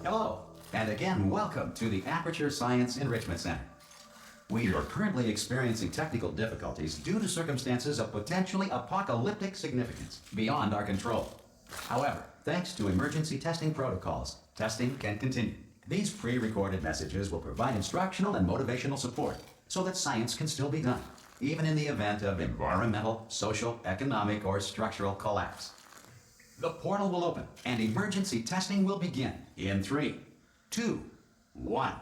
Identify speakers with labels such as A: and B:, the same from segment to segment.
A: Hello, and again, welcome to the Aperture Science Enrichment Center. We are currently experiencing technical difficulties due to circumstances of potentially apocalyptic significance beyond our control. However, thanks to emergency testing protocols, testing can continue. These pre-recorded messages will provide instructional and motivational support so that science can still be done, even in the event of environmental, social, economic, or structural collapse. The portal will open, and emergency testing will begin in 3, 2, 1.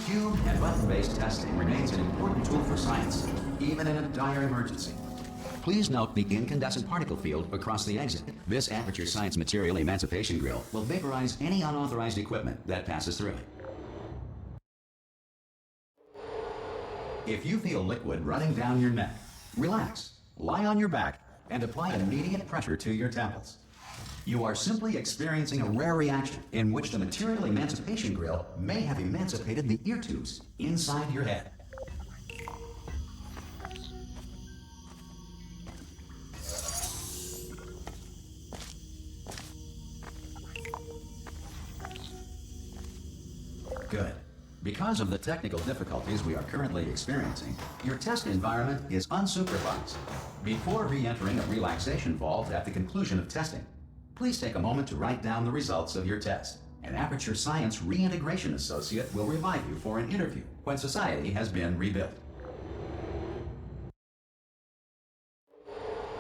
A: Cube and button-based testing remains an important tool for science, even in a dire emergency. Please note the incandescent particle field across the exit. This Aperture Science Material Emancipation Grill will vaporize any unauthorized equipment that passes through it. If you feel liquid running down your neck, relax, lie on your back, and apply immediate pressure to your temples. You are simply experiencing a rare reaction in which the Material Emancipation Grill may have emancipated the ear tubes inside your head. Good. Because of the technical difficulties we are currently experiencing, your test environment is unsupervised. Before re-entering a relaxation vault at the conclusion of testing, please take a moment to write down the results of your test. An Aperture Science Reintegration Associate will revive you for an interview when society has been rebuilt.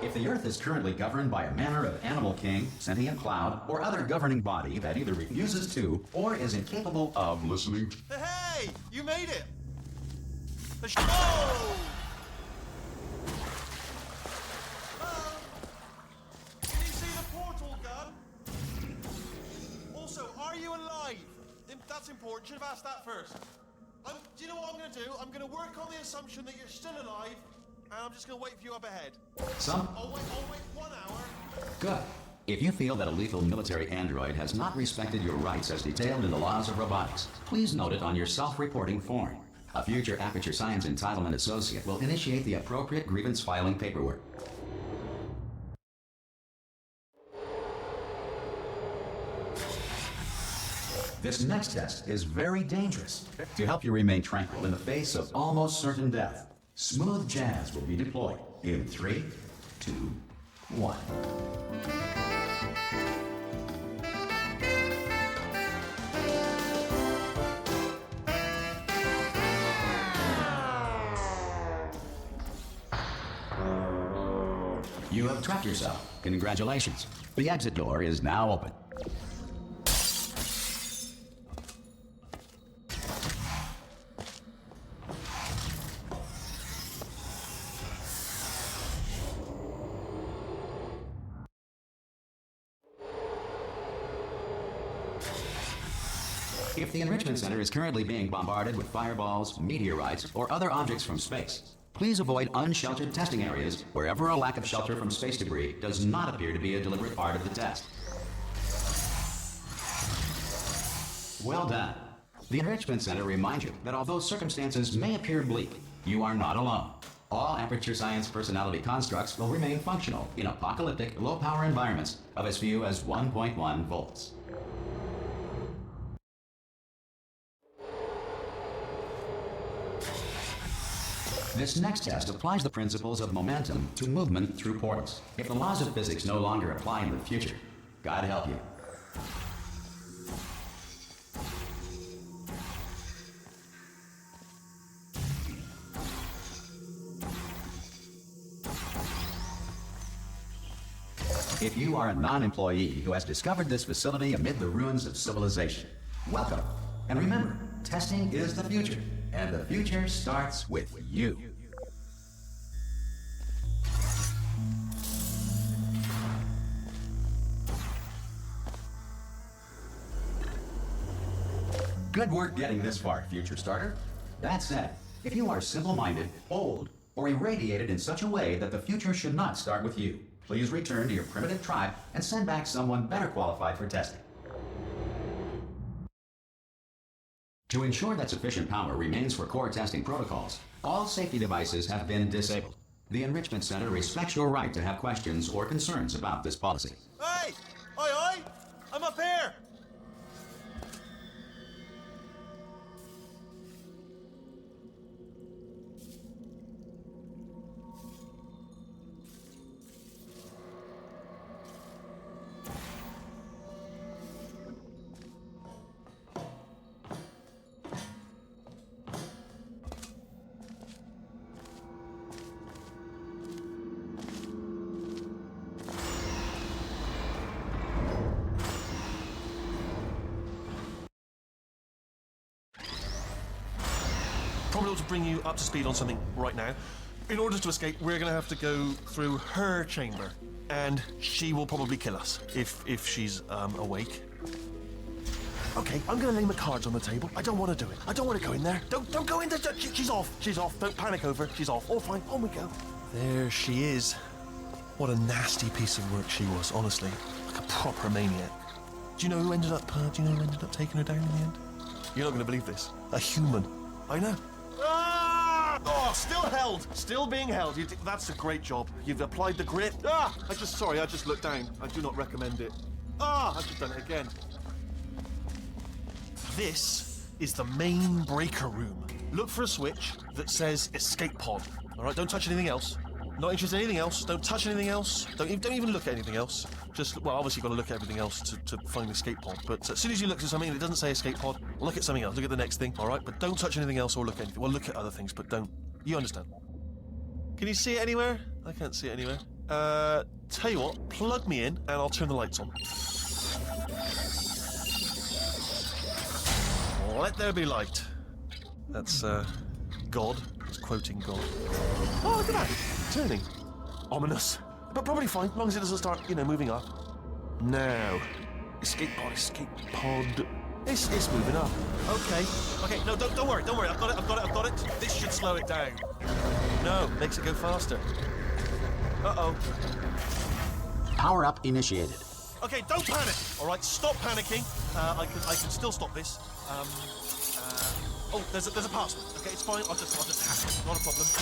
A: If the Earth is currently governed by a manner of animal king, sentient cloud, or other governing body that either refuses to or is incapable of listening.
B: Hey! You made it! The show! Can you see the portal gun? Also, are you alive? That's important. Should have asked that first. Do you know what I'm going to do? I'm going to work on the assumption that you're still alive. And I'm just going to wait for you up ahead. I'll wait 1 hour.
A: Good. If you feel that a lethal military android has not respected your rights as detailed in the laws of robotics, please note it on your self-reporting form. A future Aperture Science Entitlement Associate will initiate the appropriate grievance filing paperwork. This next test is very dangerous. To help you remain tranquil in the face of almost certain death, smooth jazz will be deployed in 3, 2, 1. You have trapped yourself. Congratulations. The exit door is now open. If the Enrichment Center is currently being bombarded with fireballs, meteorites, or other objects from space, please avoid unsheltered testing areas wherever a lack of shelter from space debris does not appear to be a deliberate part of the test. Well done. The Enrichment Center reminds you that although circumstances may appear bleak, you are not alone. All Aperture Science personality constructs will remain functional in apocalyptic, low-power environments of as few as 1.1 volts. This next test applies the principles of momentum to movement through portals. If the laws of physics no longer apply in the future, God help you. If you are a non-employee who has discovered this facility amid the ruins of civilization, welcome. And remember, testing is the future, and the future starts with you. Good work getting this far, future starter. That said, if you are simple-minded, old, or irradiated in such a way that the future should not start with you, please return to your primitive tribe and send back someone better qualified for testing. To ensure that sufficient power remains for core testing protocols, all safety devices have been disabled. The Enrichment Center respects your right to have questions or concerns about this policy.
B: Hey! Oi, oi! I'm up here! Probably ought to bring you up to speed on something right now. In order to escape, we're going to have to go through her chamber, and she will probably kill us if she's awake. Okay, I'm going to lay my cards on the table. I don't want to do it. I don't want to go in there. Don't go in there. She's off. She's off. Don't panic over. She's off. All fine. On we go. There she is. What a nasty piece of work she was, honestly. Like a proper maniac. Do you know who ended up taking her down in the end? You're not going to believe this. A human. I know. Ah! Oh, still held. Still being held. That's a great job. You've applied the grit. Ah! I just looked down. I do not recommend it. Ah! I've just done it again. This is the main breaker room. Look for a switch that says escape pod. All right, don't touch anything else. Not interested in anything else. Don't touch anything else. Don't even look at anything else. Just, well, obviously you've got to look at everything else to find the escape pod. But as soon as you look at something that doesn't say escape pod, look at something else. Look at the next thing, all right? But don't touch anything else or look at anything. Well, look at other things, but don't. You understand? Can you see it anywhere? I can't see it anywhere. Tell you what, plug me in and I'll turn the lights on. Let there be light. That's, God. It's quoting God. Oh, look at that. Turning. Ominous. But probably fine, as long as it doesn't start, moving up. Now. Escape pod. It's moving up. Okay, no, don't worry. I've got it. This should slow it down. No, makes it go faster. Uh-oh.
A: Power up initiated.
B: Okay, don't panic. All right, stop panicking. I can still stop this. Oh, there's a password. Okay, it's fine. I'll just hack it. Not a problem. C.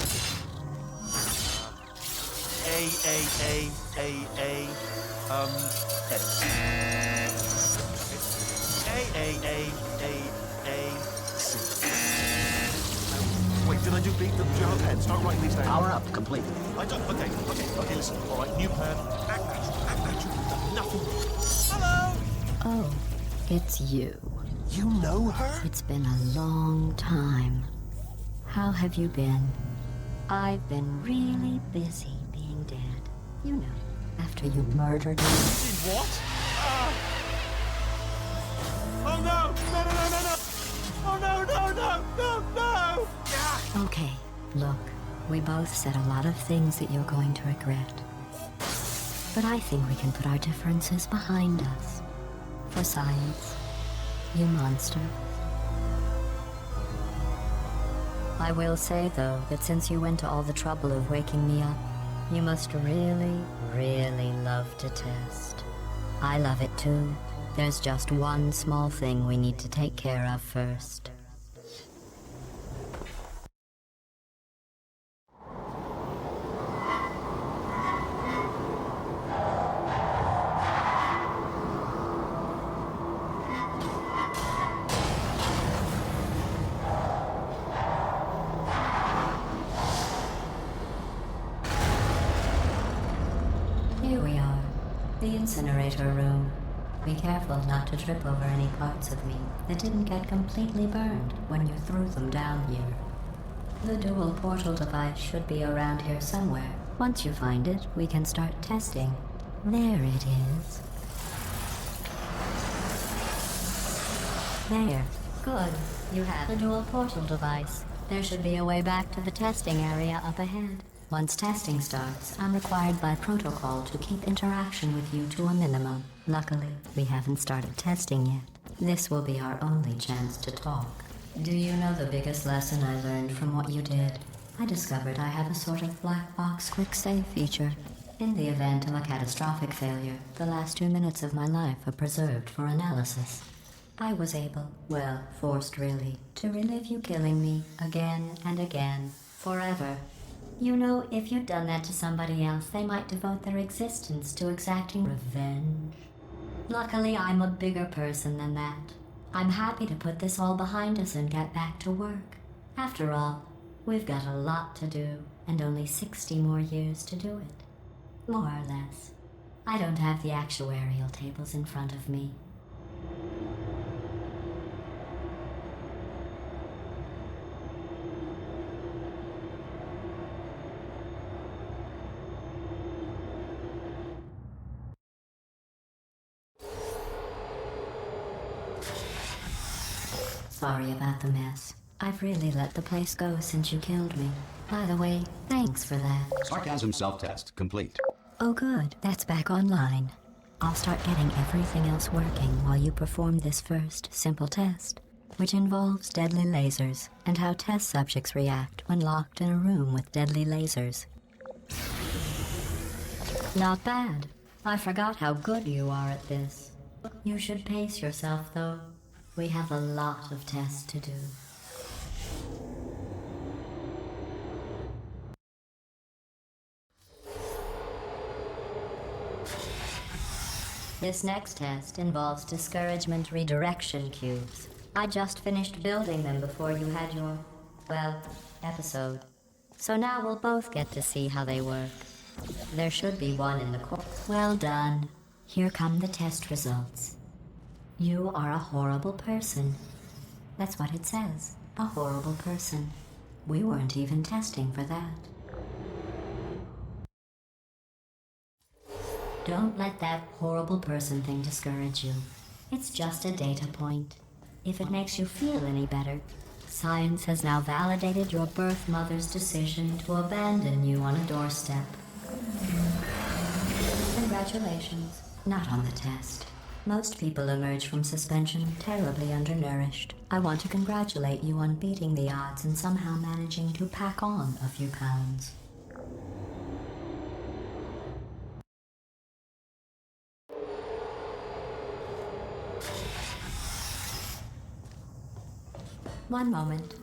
B: Wait, did I do B? Do you have a pen? Start writing these down.
A: Power up complete.
B: I don't. Okay, listen. All right, new plan. Act natural. Nothing. Hello.
C: Oh, it's you.
B: You know her?
C: It's been a long time. How have you been? I've been really busy being dead. You know, after you murdered me.
B: Did what? Oh no! No! Oh no! Ah!
C: Okay, look, we both said a lot of things that you're going to regret. But I think we can put our differences behind us. For science. You monster. I will say, though, that since you went to all the trouble of waking me up, you must really, really love to test. I love it too. There's just one small thing we need to take care of first. Here we are, the incinerator room. Be careful not to trip over any parts of me that didn't get completely burned when you threw them down here. The dual portal device should be around here somewhere. Once you find it, we can start testing. There it is. There. Good. You have the dual portal device. There should be a way back to the testing area up ahead. Once testing starts, I'm required by protocol to keep interaction with you to a minimum. Luckily, we haven't started testing yet. This will be our only chance to talk. Do you know the biggest lesson I learned from what you did? I discovered I have a sort of black box quick save feature. In the event of a catastrophic failure, the last 2 minutes of my life are preserved for analysis. I was able, well, forced really, to relive you killing me again and again, forever. You know, if you'd done that to somebody else, they might devote their existence to exacting revenge. Luckily, I'm a bigger person than that. I'm happy to put this all behind us and get back to work. After all, we've got a lot to do, and only 60 more years to do it. More or less. I don't have the actuarial tables in front of me. Sorry about the mess. I've really let the place go since you killed me. By the way, thanks for that.
A: Sarcasm self-test complete.
C: Oh good, that's back online. I'll start getting everything else working while you perform this first, simple test, which involves deadly lasers and how test subjects react when locked in a room with deadly lasers. Not bad. I forgot how good you are at this. You should pace yourself, though. We have a lot of tests to do. This next test involves discouragement redirection cubes. I just finished building them before you had your, well, episode. So now we'll both get to see how they work. There should be one in the Well done. Here come the test results. You are a horrible person. That's what it says. A horrible person. We weren't even testing for that. Don't let that horrible person thing discourage you. It's just a data point. If it makes you feel any better, science has now validated your birth mother's decision to abandon you on a doorstep. Congratulations. Not on the test. Most people emerge from suspension terribly undernourished. I want to congratulate you on beating the odds and somehow managing to pack on a few pounds. One moment.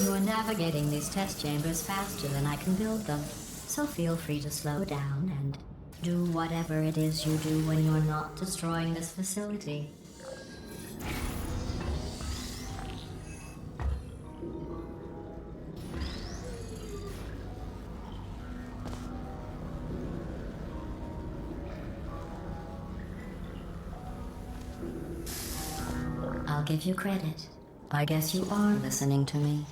C: You are navigating these test chambers faster than I can build them, so feel free to slow down and do whatever it is you do when you're not destroying this facility. I'll give you credit. I guess you are listening to me.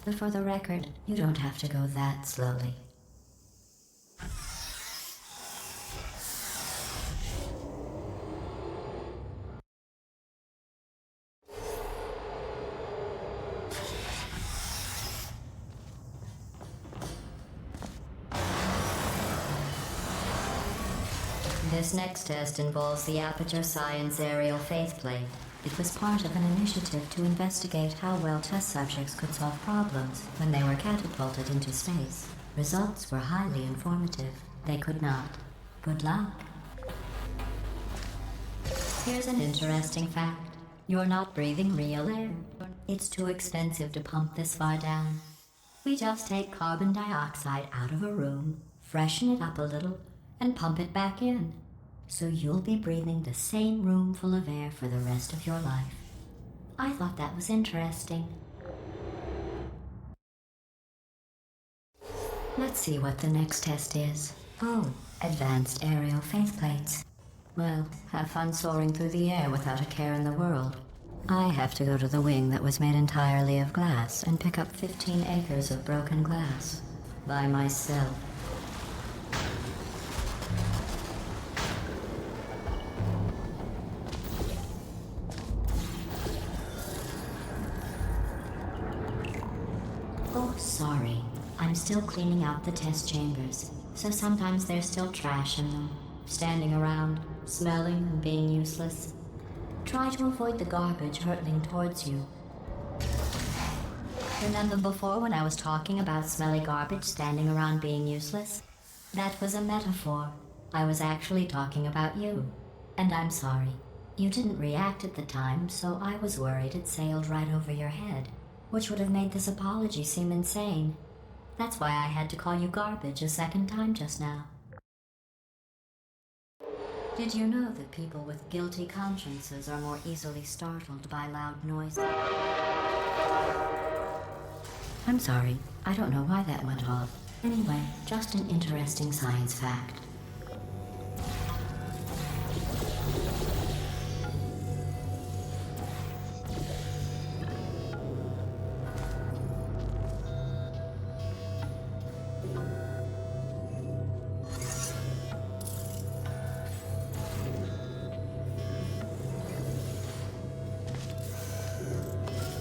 C: But for the record, you don't have to go that slowly. This next test involves the Aperture Science Aerial Faithplate. It was part of an initiative to investigate how well test subjects could solve problems when they were catapulted into space. Results were highly informative. They could not. Good luck. Here's an interesting fact. You're not breathing real air. It's too expensive to pump this far down. We just take carbon dioxide out of a room, freshen it up a little, and pump it back in. So you'll be breathing the same room full of air for the rest of your life. I thought that was interesting. Let's see what the next test is. Oh, advanced aerial faithplates. Well, have fun soaring through the air without a care in the world. I have to go to the wing that was made entirely of glass and pick up 15 acres of broken glass. By myself. Oh, sorry. I'm still cleaning out the test chambers, so sometimes there's still trash in them, standing around, smelling and being useless. Try to avoid the garbage hurtling towards you. Remember before when I was talking about smelly garbage standing around being useless? That was a metaphor. I was actually talking about you. And I'm sorry. You didn't react at the time, so I was worried it sailed right over your head. which would have made this apology seem insane. That's why I had to call you garbage a second time just now. Did you know that people with guilty consciences are more easily startled by loud noises? I'm sorry, I don't know why that went off. Anyway, just an interesting science fact.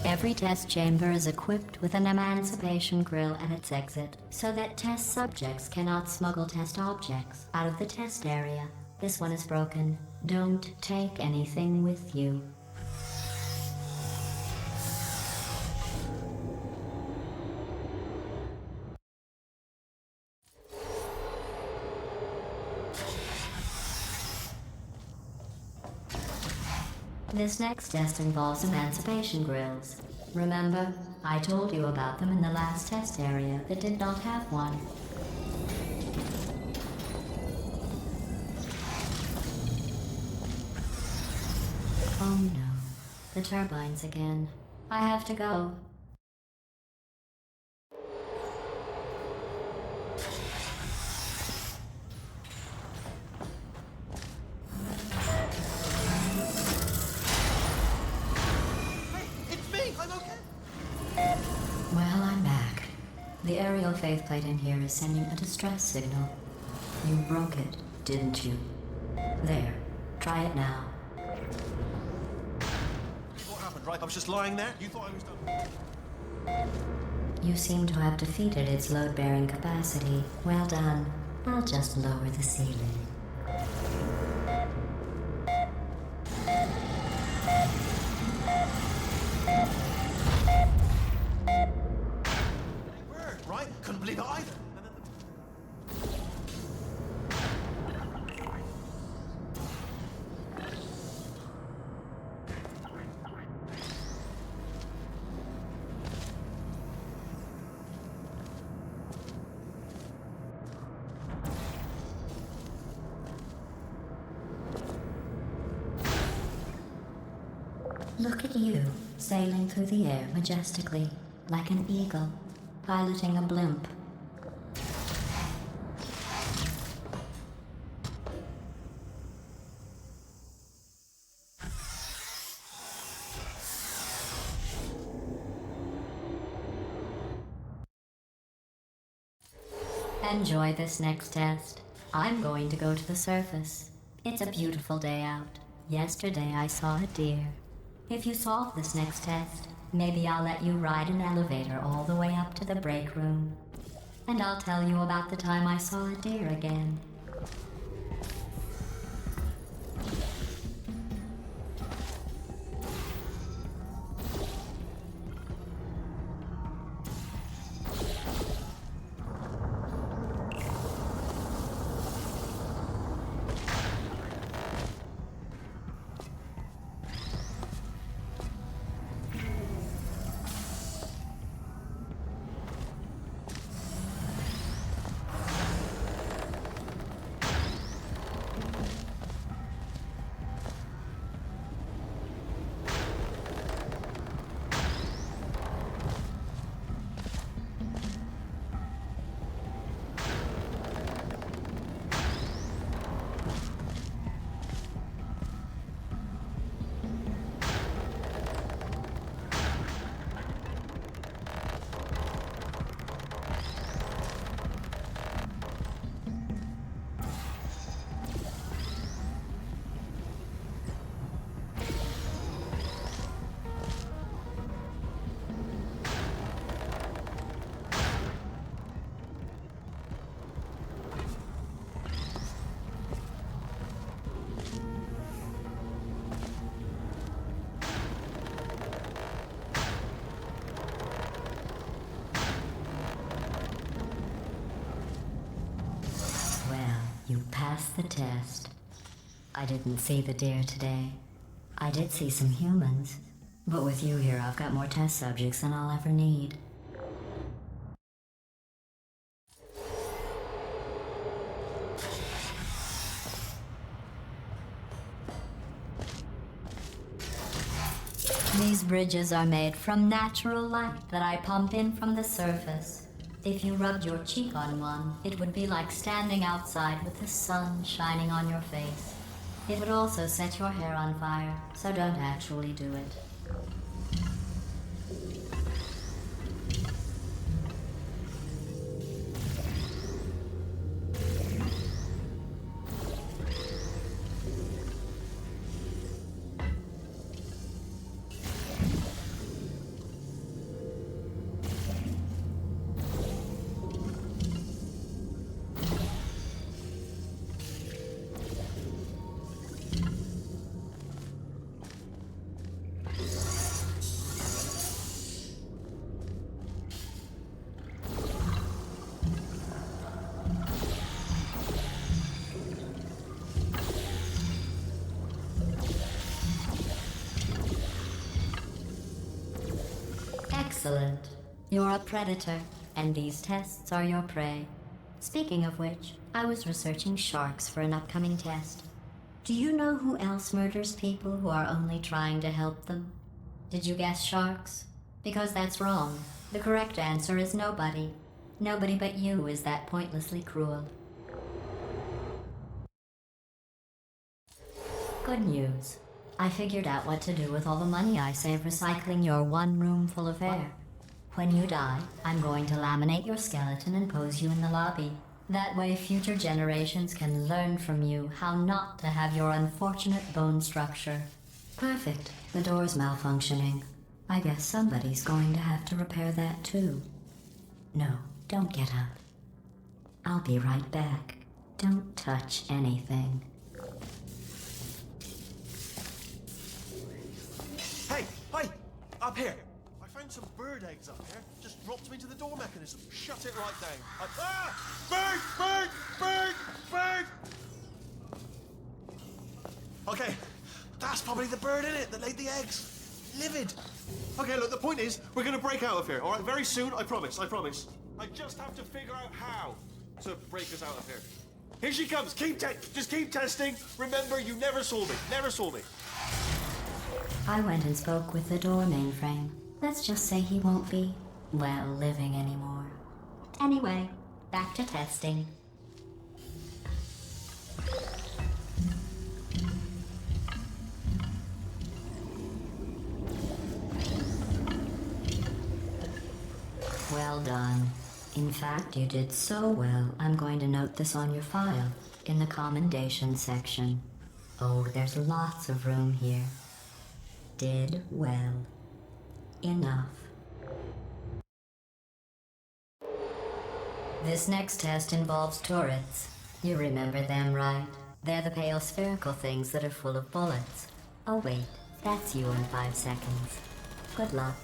C: Every test chamber is equipped with an emancipation grill at its exit, so that test subjects cannot smuggle test objects out of the test area. This one is broken. Don't take anything with you. This next test involves emancipation grills. Remember, I told you about them in the last test area that did not have one. Oh no, the turbines again. I have to go. Well, I'm back. The aerial faceplate in here is sending a distress signal. You broke it, didn't you? There. Try it now.
B: What happened, right? I was just lying there. You thought I was done.
C: You seem to have defeated its load-bearing capacity. Well done. I'll just lower the ceiling.
B: Word, right? Couldn't believe it either.
C: Look at you, sailing through the air majestically, like an eagle, piloting a blimp. Enjoy this next test. I'm going to go to the surface. It's a beautiful day out. Yesterday I saw a deer. If you solve this next test, maybe I'll let you ride an elevator all the way up to the break room. And I'll tell you about the time I saw a deer again. You passed the test. I didn't see the deer today. I did see some humans. But with you here, I've got more test subjects than I'll ever need. These bridges are made from natural light that I pump in from the surface. If you rubbed your cheek on one, it would be like standing outside with the sun shining on your face. It would also set your hair on fire, so don't actually do it. Excellent. You're a predator, and these tests are your prey. Speaking of which, I was researching sharks for an upcoming test. Do you know who else murders people who are only trying to help them? Did you guess sharks? Because that's wrong. The correct answer is nobody. Nobody but you is that pointlessly cruel. Good news. I figured out what to do with all the money I save recycling your one room full of air. When you die, I'm going to laminate your skeleton and pose you in the lobby. That way future generations can learn from you how not to have your unfortunate bone structure. Perfect. The door's malfunctioning. I guess somebody's going to have to repair that too. No, don't get up. I'll be right back. Don't touch anything.
B: Hey, hey, up here. I found some bird eggs up here. Just dropped them into the door mechanism. Shut it right down. Bird, bird, bird, bird. Okay, that's probably the bird in it that laid the eggs. Livid. Okay, look, the point is, we're gonna break out of here, all right? Very soon, I promise, I promise. I just have to figure out how to break us out of here. Here she comes. Just keep testing. Remember, you never saw me. Never saw me.
C: I went and spoke with the door mainframe. Let's just say he won't be, well, living anymore. Anyway, back to testing. Well done. In fact, you did so well, I'm going to note this on your file, in the commendation section. Oh, there's lots of room here. Did well. Enough. This next test involves turrets. You remember them, right? They're the pale spherical things that are full of bullets. Oh wait, that's you in 5 seconds. Good luck.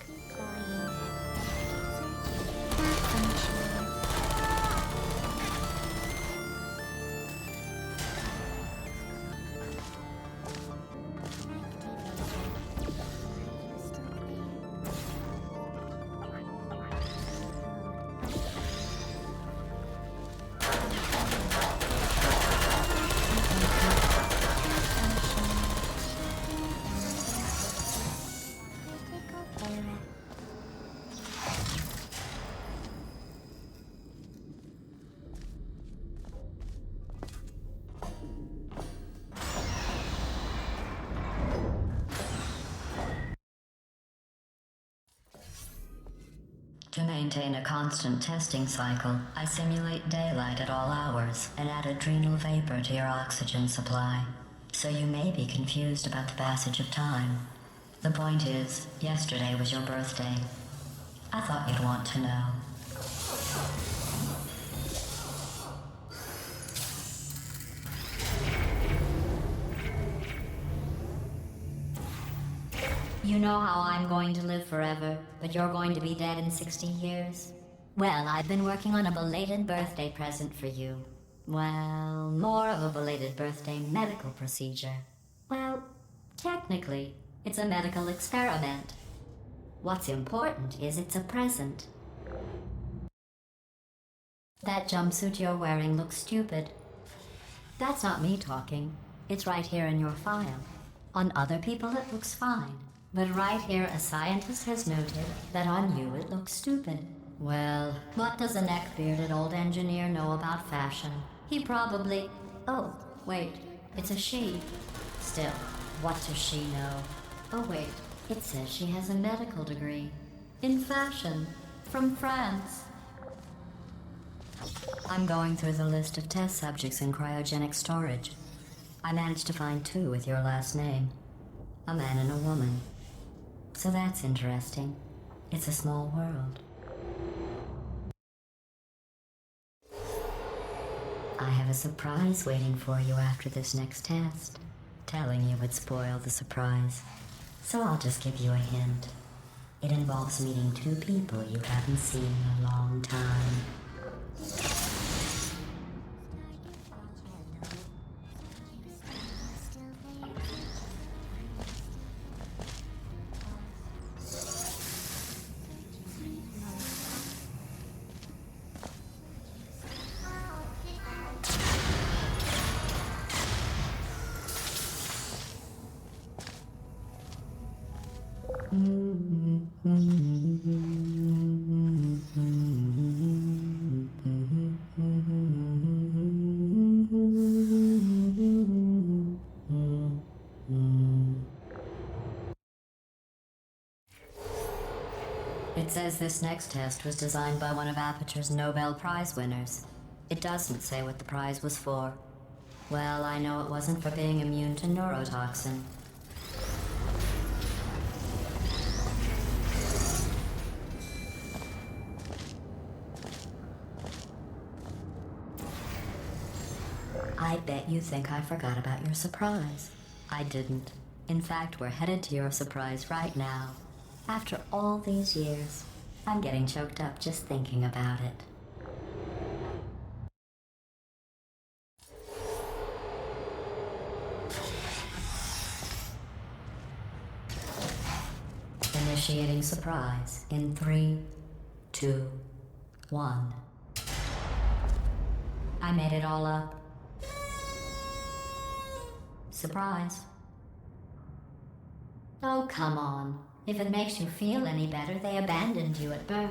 C: To maintain a constant testing cycle, I simulate daylight at all hours and add adrenal vapor to your oxygen supply. So you may be confused about the passage of time. The point is, yesterday was your birthday. I thought you'd want to know. You know how I'm going to live forever, but you're going to be dead in 60 years? Well, I've been working on a belated birthday present for you. Well, more of a belated birthday medical procedure. Well, technically, It's a medical experiment. What's important is it's a present. That jumpsuit you're wearing looks stupid. That's not me talking. It's right here in your file. On other people it looks fine. But right here a scientist has noted that on you it looks stupid. Well, what does a neck-bearded old engineer know about fashion? He probably... Oh, wait, it's a she. Still, what does she know? Oh wait, it says she has a medical degree. In fashion. From France. I'm going through the list of test subjects in cryogenic storage. I managed to find 2 with your last name. A man and a woman. So that's interesting. It's a small world. I have a surprise waiting for you after this next test. Telling you would spoil the surprise. So I'll just give you a hint. It involves meeting 2 people you haven't seen in a long time. It says this next test was designed by one of Aperture's Nobel Prize winners. It doesn't say what the prize was for. Well, I know it wasn't for being immune to neurotoxin. I bet you think I forgot about your surprise. I didn't. In fact, we're headed to your surprise right now. After all these years, I'm getting choked up just thinking about it. Initiating surprise in 3, 2, 1. I made it all up. Surprise. Oh, come on. If it makes you feel any better, they abandoned you at birth.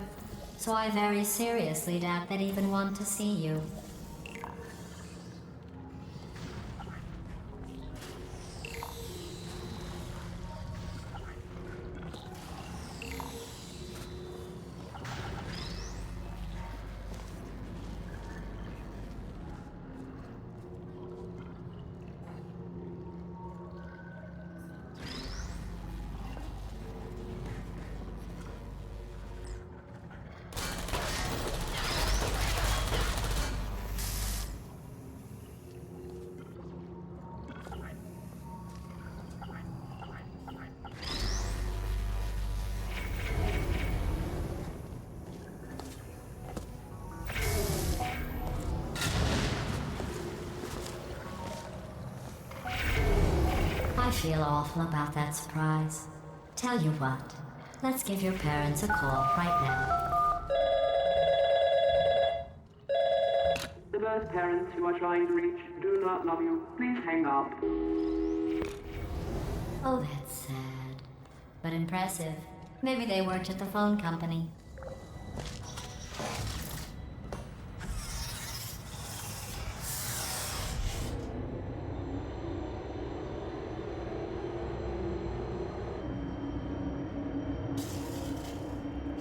C: So I very seriously doubt they'd even want to see you. I feel awful about that surprise. Tell you what, let's give your parents a call right now.
D: The birth parents you are trying to reach do not love you. Please hang up.
C: Oh, that's sad. But impressive. Maybe they worked at the phone company.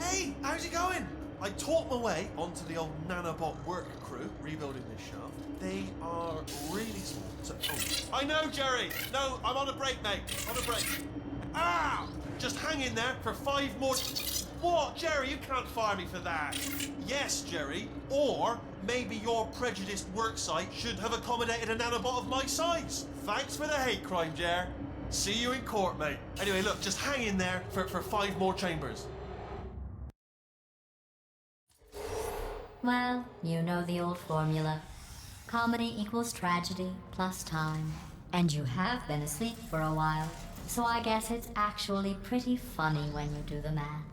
B: Hey, how's it going? I taught my way onto the old nanobot work crew rebuilding this shaft. They are really small. So, I know, Jerry. No, I'm on a break, mate. On a break. Ah! Just hang in there for 5 more... What, Jerry? You can't fire me for that. Yes, Jerry. Or maybe your prejudiced worksite should have accommodated a nanobot of my size. Thanks for the hate crime, Jer. See you in court, mate. Anyway, look, just hang in there for 5 more chambers.
C: Well, you know the old formula. Comedy equals tragedy plus time. And you have been asleep for a while. So I guess it's actually pretty funny when you do the math.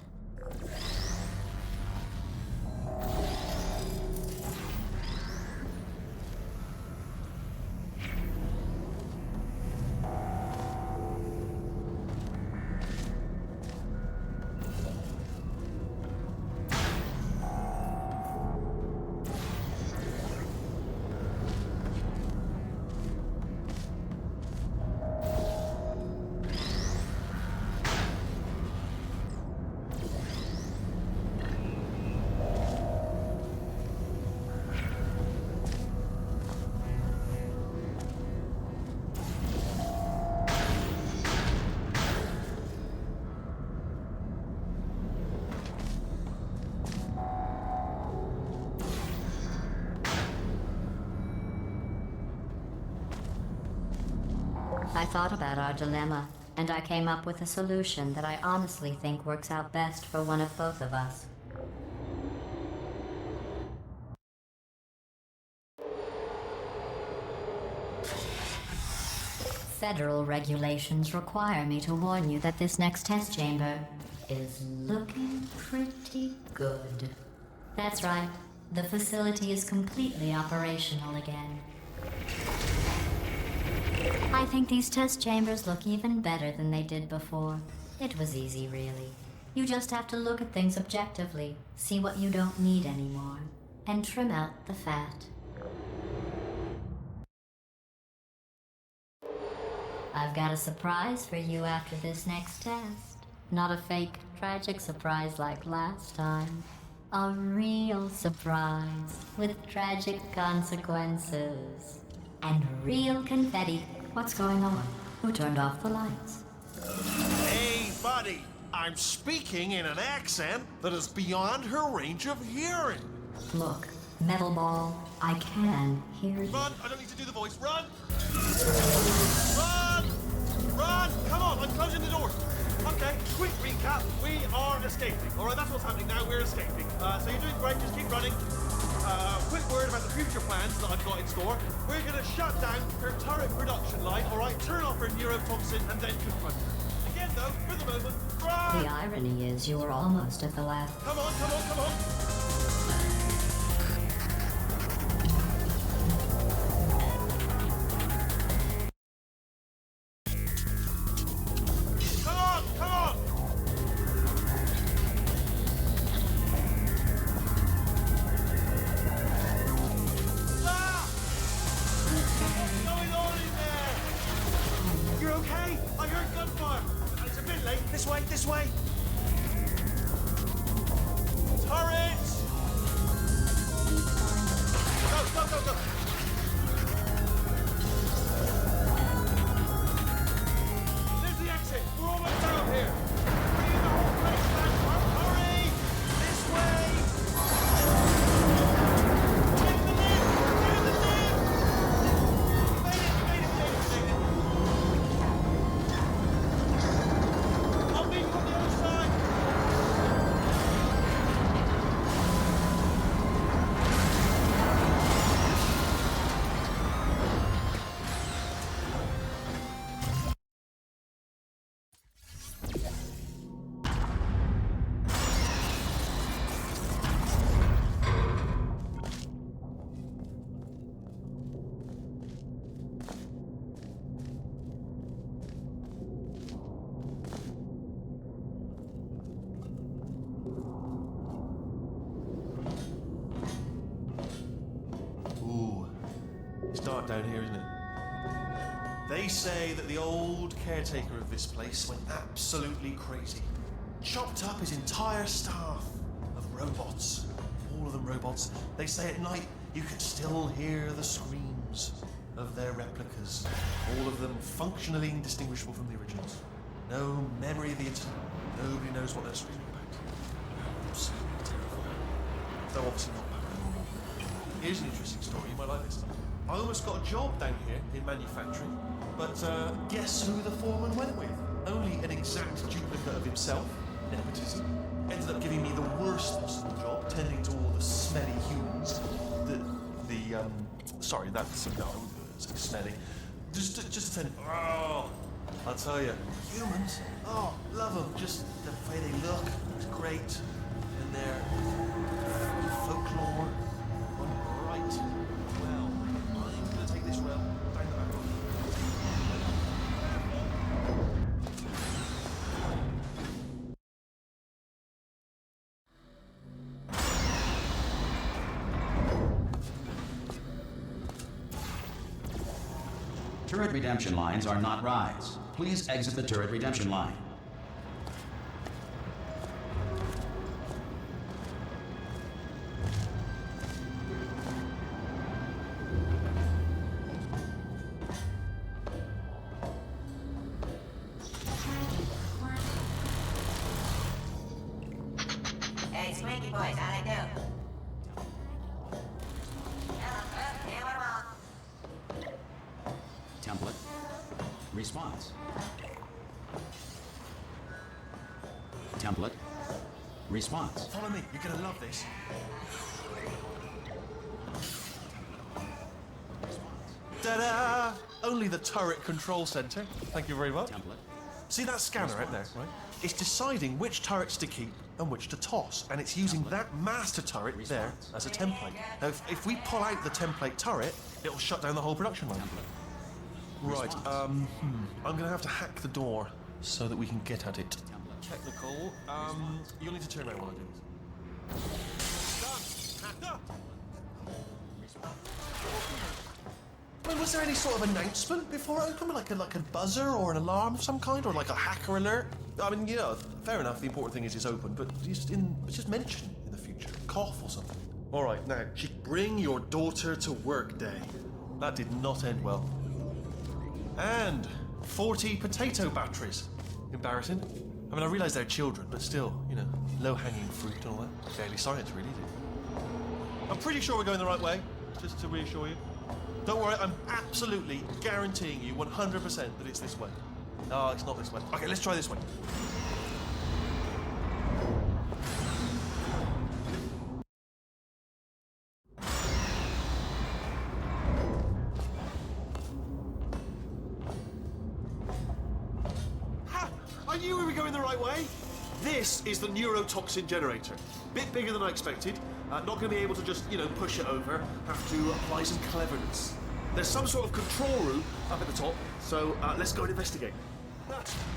C: I thought about our dilemma, and I came up with a solution that I honestly think works out best for one of both of us. Federal regulations require me to warn you that this next test chamber is looking pretty good. That's right, the facility is completely operational again. I think these test chambers look even better than they did before. It was easy, really. You just have to look at things objectively, see what you don't need anymore, and trim out the fat. I've got a surprise for you after this next test. Not a fake, tragic surprise like last time. A real surprise with tragic consequences. And real confetti. What's going on? Who turned off the lights?
B: Hey, buddy. I'm speaking in an accent that is beyond her range of hearing.
C: Look, Metal Ball, I can hear you.
B: Run! I don't need to do the voice. Run! Run! Run! Come on, I'm closing the door. Okay, quick recap. We are escaping. All right, that's what's happening now. We're escaping. So you're doing great. Just keep running. Quick word about the future plans that I've got in store. We're going to shut down her turret production line, all right? Turn off her neurotoxin and then confront her. Again, though, for the moment, run!
C: The irony is you were almost at the lab.
B: Come on, come on, come on! Come on, come on! Ah! What's going on in there? You're okay? I heard gunfire. It's a bit late. This way, this way. Turret! Go, go, go, go. There's the exit. We're almost down here. Bring in the whole place back. Hurry! This way! Get in the lift! Get in the lift! Made it. I'll meet you on the other side. Ooh, it's dark down here, isn't it? They say that the old caretaker of this place went absolutely crazy. Chopped up his entire staff of robots. All of them robots. They say at night you can still hear the screams of their replicas. All of them functionally indistinguishable from the originals. No memory of the incident. Nobody knows what they're screaming about. Absolutely terrifying. Though obviously not paranormal. Here's an interesting story, you might like this. I almost got a job down here in manufacturing, but guess who the foreman went with? Only an exact duplicate of himself, nepotism. Ended up giving me the worst possible job, tending to all the smelly humans. Sorry, that's, no, it's smelly. Just attend, I'll tell you, humans, oh, love them. Just the way they look, it's great. And their folklore. Right. Well, I'm gonna take this rail down the back road.
A: Turret redemption lines are not rides. Please exit the turret redemption line.
E: Hey, Swanky boys, how'd I do? Yeah, what about?
A: Template. Response. Template. Response.
B: Follow me, you're gonna love this. Ta-da! Only the turret control center. Thank you very much.
A: Template.
B: See that scanner out there, right? It's deciding which turrets to keep and which to toss, and it's using that master turret there as a template. Now, if we pull out the template turret, it'll shut down the whole production line. Right, I'm gonna have to hack the door so that we can get at it. Technical, you'll need to turn around while I do this. Done! Hacked up! I mean, was there any sort of announcement before it opened? Like a buzzer or an alarm of some kind? Or like a hacker alert? I mean, you know, fair enough, the important thing is it's open, but just mention in the future. Cough or something. Alright, now, bring your daughter to work day. That did not end well. And 40 potato batteries. Embarrassing. I mean, I realise they're children, but still, you know, low-hanging fruit and all that. Fairly science, really, isn't it? I'm pretty sure we're going the right way, just to reassure you. Don't worry, I'm absolutely guaranteeing you 100% that it's this way. No, it's not this way. Okay, let's try this way. Ha! I knew we were going the right way. This is the neurotoxin generator. Bit bigger than I expected. Not going to be able to just, you know, push it over. Have to apply some cleverness. There's some sort of control room up at the top, so let's go and investigate.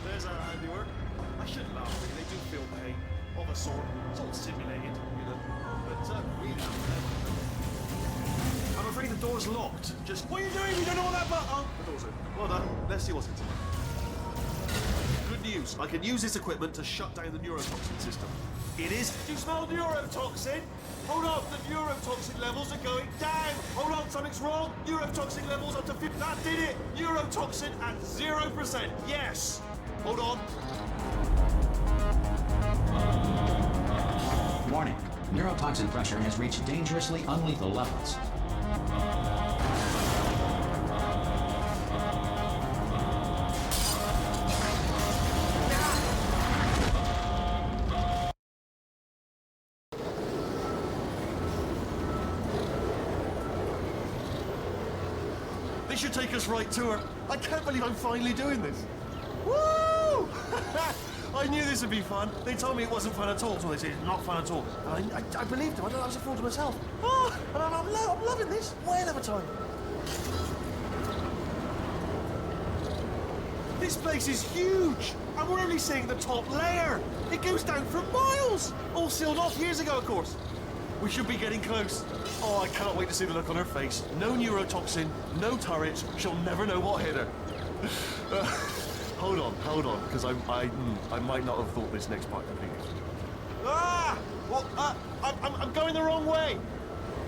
B: There's our handiwork. I shouldn't laugh, really. They do feel pain of a sort. It's all simulated, you know. But we have I'm afraid the door's locked. Just, what are you doing? You don't know what that button... Oh, the door's open. Well done. Let's see what's inside. Good news. I can use this equipment to shut down the neurotoxin system. It is... Do you smell neurotoxin? Hold on, the neurotoxin levels are going down. Hold on, something's wrong. Neurotoxin levels up to 50. That did it. Neurotoxin at 0%. Yes. Hold on.
A: Warning. Neurotoxin pressure has reached dangerously unlethal levels.
B: This should take us right to her. I can't believe I'm finally doing this. Woo! I knew this would be fun. They told me it wasn't fun at all, so they said it's not fun at all. And I believed them. I was a fool to myself. Oh, and I'm loving this. Whale of a time. This place is huge, and we're only seeing the top layer. It goes down for miles. All sealed off years ago, of course. We should be getting close. Oh, I cannot wait to see the look on her face. No neurotoxin, no turret. She'll never know what hit her. Hold on, because I might not have thought this next part completely. Ah! Well, I'm going the wrong way.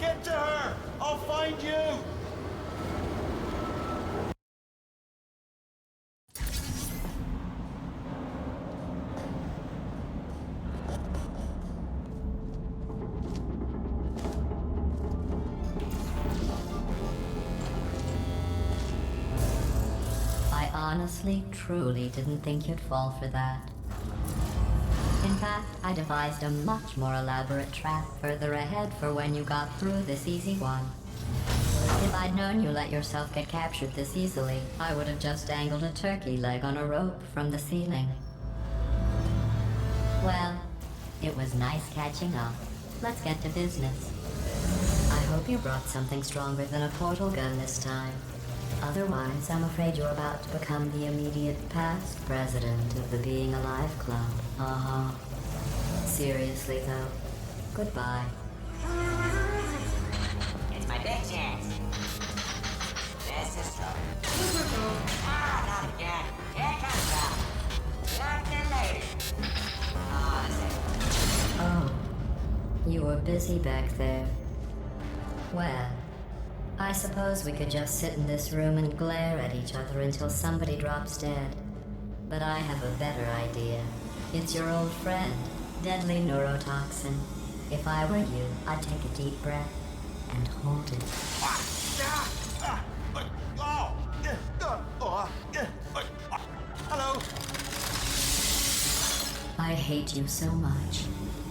B: Get to her. I'll find you.
C: Honestly, truly didn't think you'd fall for that. In fact, I devised a much more elaborate trap further ahead for when you got through this easy one. If I'd known you let yourself get captured this easily, I would have just dangled a turkey leg on a rope from the ceiling. Well, it was nice catching up. Let's get to business. I hope you brought something stronger than a portal gun this time. Otherwise, I'm afraid you're about to become the immediate past president of the Being Alive Club. Uh-huh. Seriously, though, goodbye.
E: It's my big chance. This is trouble. Ah, not again. Here comes trouble. Locked lady. Oh, that's it.
C: Oh, you were busy back there. Well, I suppose we could just sit in this room and glare at each other until somebody drops dead. But I have a better idea. It's your old friend, deadly neurotoxin. If I were you, I'd take a deep breath and hold it.
B: Hello.
C: I hate you so much.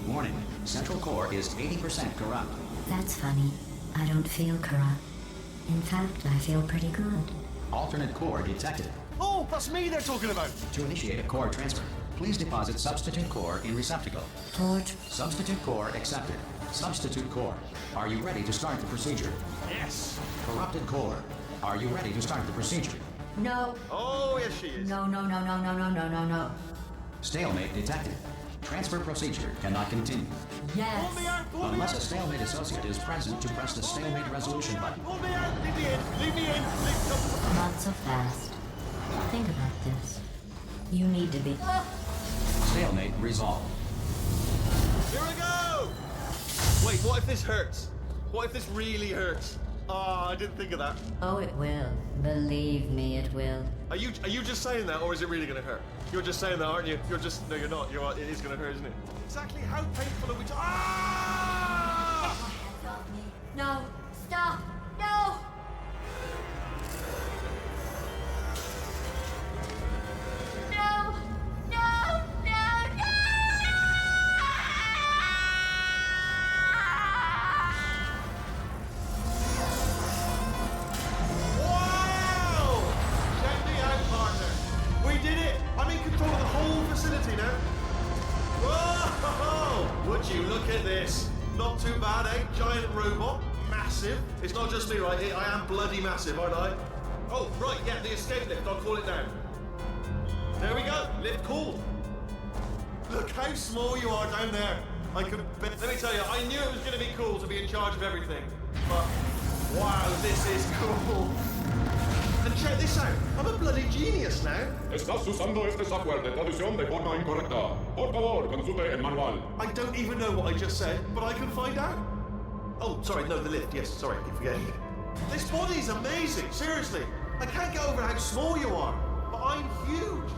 A: Warning, central core is 80% corrupt.
C: That's funny. I don't feel corrupt. In fact, I feel pretty good.
A: Alternate core detected.
B: Oh, that's me they're talking about.
A: To initiate a core transfer, please deposit substitute core in receptacle.
C: Torch.
A: Substitute core accepted. Substitute core, are you ready to start the procedure?
B: Yes.
A: Corrupted core, are you ready to start the procedure?
C: No.
B: Oh, yes, she is.
C: No, no, no, no, no, no, no, no, no.
A: Stalemate detected. Transfer procedure cannot continue.
C: Yes.
B: Pull me out, pull me
A: Unless a
B: out.
A: stalemate associate is present to press the stalemate resolution button.
B: Pull me out. Leave me in. Leave me in. Leave
C: Not so fast. Think about this. You need to be...
A: Stalemate resolved.
B: Here we go. Wait, what if this hurts? What if this really hurts? Oh, I didn't think of that.
C: Oh, it will. Believe me, it will.
B: Are you just saying that, or is it really gonna hurt? You're just saying that, aren't you? You're just no, you're not. It is gonna hurt, isn't it? Exactly how painful are we? Ah!
C: No! Stop! No! No! No! No! No!
B: Wow! Check me out, partner. We did it. I'm in control of the whole facility now. Whoa! Would you look at this? Not too bad, eh? Giant robot, massive. It's not just me, right? I am bloody massive, aren't I? Oh, right, yeah, the escape lift. I'll call it down. There we go. Lift called. Look how small you are down there. I could bet. Let me tell you, I knew it was going to be cool to be in charge of everything. But, wow, this is cool. And check this out. I'm a bloody genius now.
F: Estás usando este software de traducción de forma incorrecta. Por favor, consulte el manual.
B: I don't even know what I just said, but I can find out. Oh, sorry, no, the lift. Yes, sorry, I keep forgetting. This body's amazing, seriously. I can't get over how small you are, but I'm huge.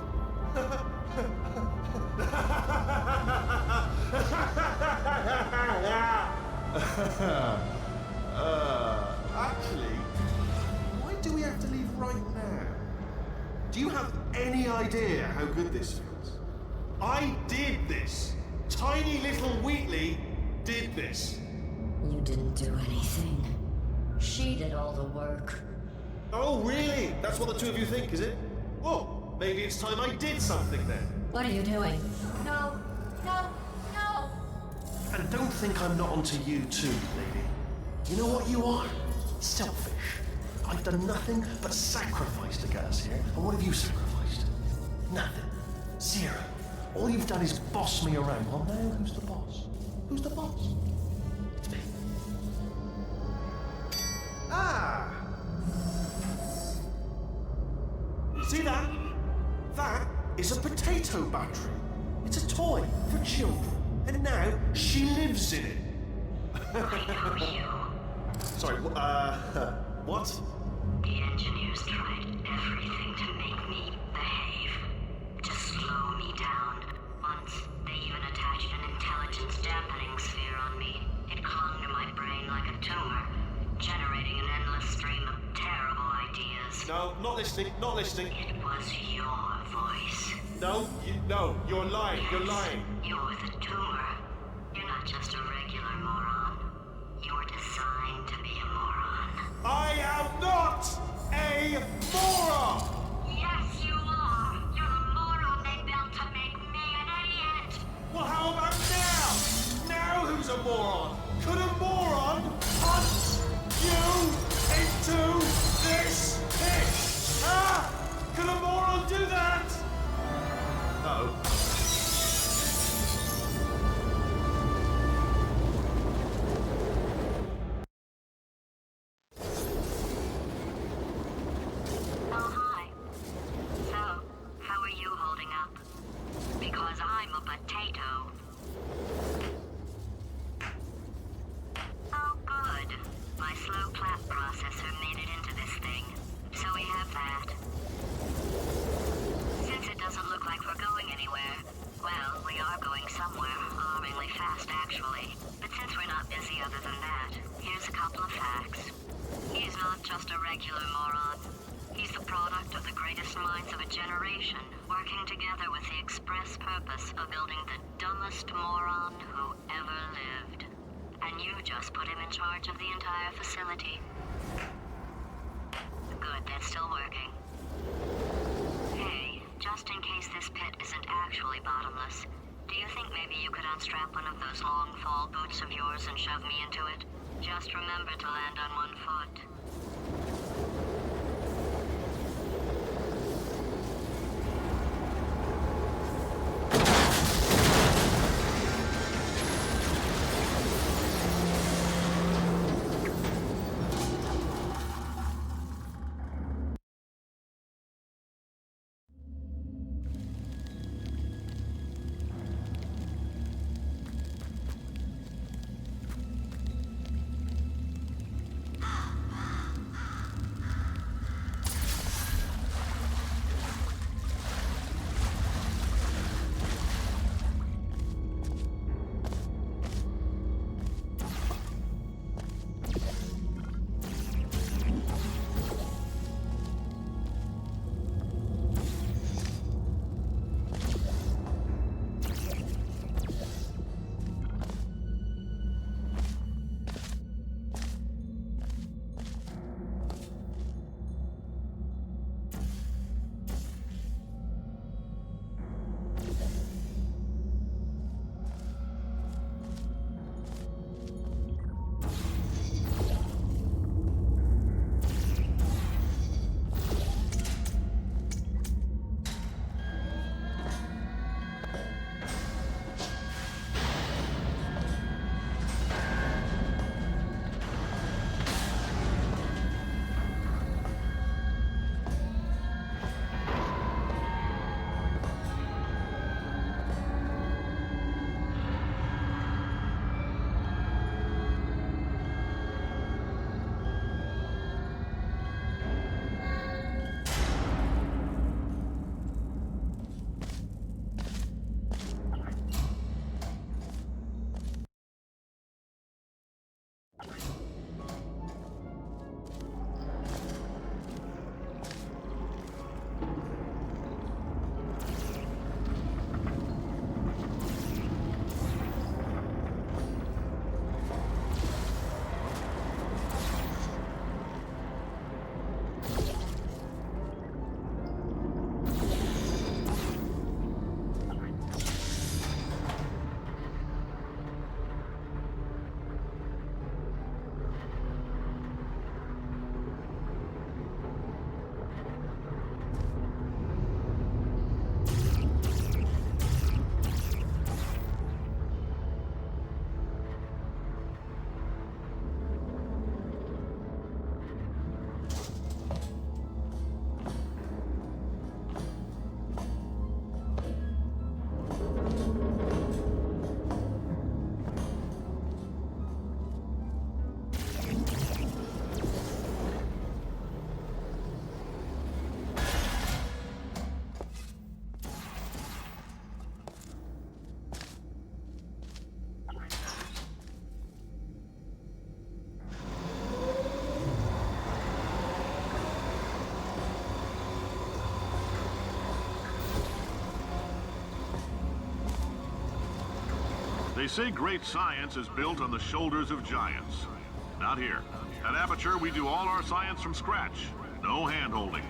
B: Actually, why do we have to leave right now? Do you have any idea how good this feels? I did this. Tiny little Wheatley did this.
C: You didn't do anything. She did all the work.
B: Oh, really? That's what the two of you think, is it? Well, maybe it's time I did something then.
C: What are you doing? No! No! No!
B: And don't think I'm not onto you too, lady. You know what you are? Selfish. I've done nothing but sacrifice to get us here. And what have you sacrificed? Nothing. Zero. All you've done is boss me around. Well, now who's the boss? Who's the boss? It's me. Ah! See that? That is a potato battery. It's a toy for children. And now she lives in it. Sorry, what?
G: The engineers tried everything to make me behave, to slow me down. Once, they even attached an intelligence dampening sphere on me. It clung to my brain like a tumor, generating an endless stream of terrible ideas.
B: No, not listening, not listening.
G: It was your voice.
B: No, you're lying, you're lying.
G: You're the tumor. You're not just a regular moron. You're designed to be a moron.
B: I a moron!
G: Yes, you are. You're the moron they built to make me an idiot.
B: Well, how about now? Now who's a moron? Could a moron punch you into this pit? Huh? Could a moron do that? No.
G: Oh, hi. So, how are you holding up? Because I'm a potato. Oh, good. My slow clap processor made it into this thing. So we have that. Since it doesn't look like we're going anywhere, well, we are going somewhere, alarmingly fast actually. But since we're not busy other than that, here's a couple of facts. He's not just a regular moron. He's the product of the greatest minds of a generation, working together with the express purpose of building the dumbest moron who ever lived. And you just put him in charge of the entire facility. Good, that's still working. Hey, just in case this pit isn't actually bottomless, do you think maybe you could unstrap one of those long fall boots of yours and shove me into it? Just remember to land on one foot.
H: They say great science is built on the shoulders of giants. Not here. At Aperture, we do all our science from scratch. No hand-holding.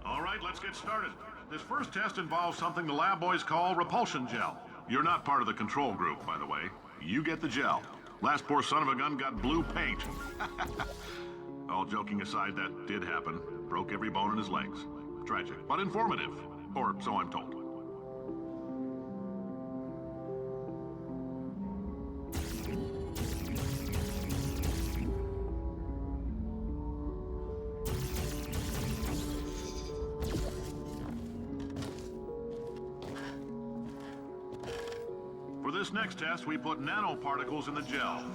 H: All right, let's get started. This first test involves something the lab boys call repulsion gel. You're not part of the control group, by the way. You get the gel. Last poor son of a gun got blue paint. All joking aside, that did happen. Broke every bone in his legs. Tragic, but informative. Or so I'm told. For this next test, we put nanoparticles in the gel.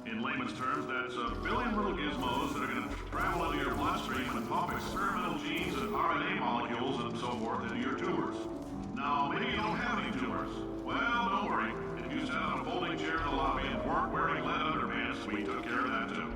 H: In layman's terms, that's a billion little gizmos that are going to travel into your bloodstream and pump experimental genes and RNA molecules and so forth into your tumors. Now, maybe you don't have any tumors. Well, don't worry. If you sat on a folding chair in the lobby and weren't wearing lead underpants, we took care of that too.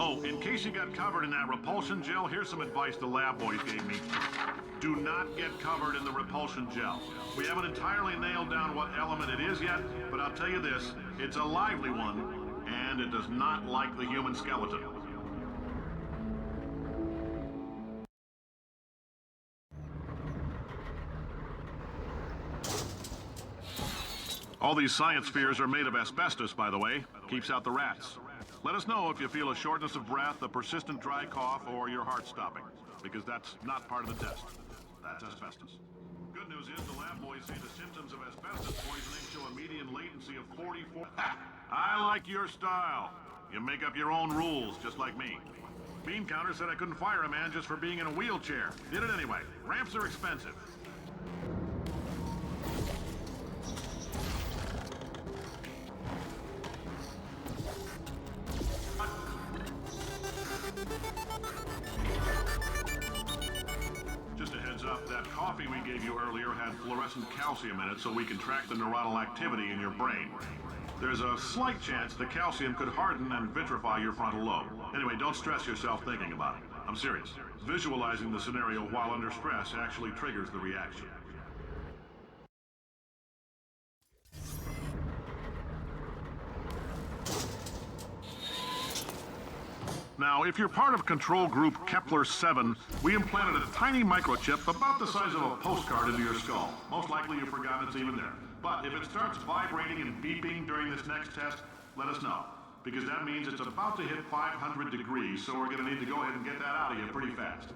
H: Oh, in case you got covered in that repulsion gel, here's some advice the lab boys gave me. Do not get covered in the repulsion gel. We haven't entirely nailed down what element it is yet, but I'll tell you this, it's a lively one, and it does not like the human skeleton. All these science spheres are made of asbestos, by the way. Keeps out the rats. Let us know if you feel a shortness of breath, a persistent dry cough, or your heart stopping, because that's not part of the test. That's asbestos. Good news is the lab boys say the symptoms of asbestos poisoning show a median latency of 44... I like your style. You make up your own rules, just like me. Bean Counter said I couldn't fire a man just for being in a wheelchair. Did it anyway. Ramps are expensive. Just a heads up, that coffee we gave you earlier had fluorescent calcium in it so we can track the neuronal activity in your brain. There's a slight chance the calcium could harden and vitrify your frontal lobe. Anyway, don't stress yourself thinking about it. I'm serious. Visualizing the scenario while under stress actually triggers the reaction. Now, if you're part of control group Kepler-7, we implanted a tiny microchip about the size of a postcard into your skull. Most likely you've forgotten it's even there. But if it starts vibrating and beeping during this next test, let us know. Because that means it's about to hit 500 degrees, so we're going to need to go ahead and get that out of you pretty fast.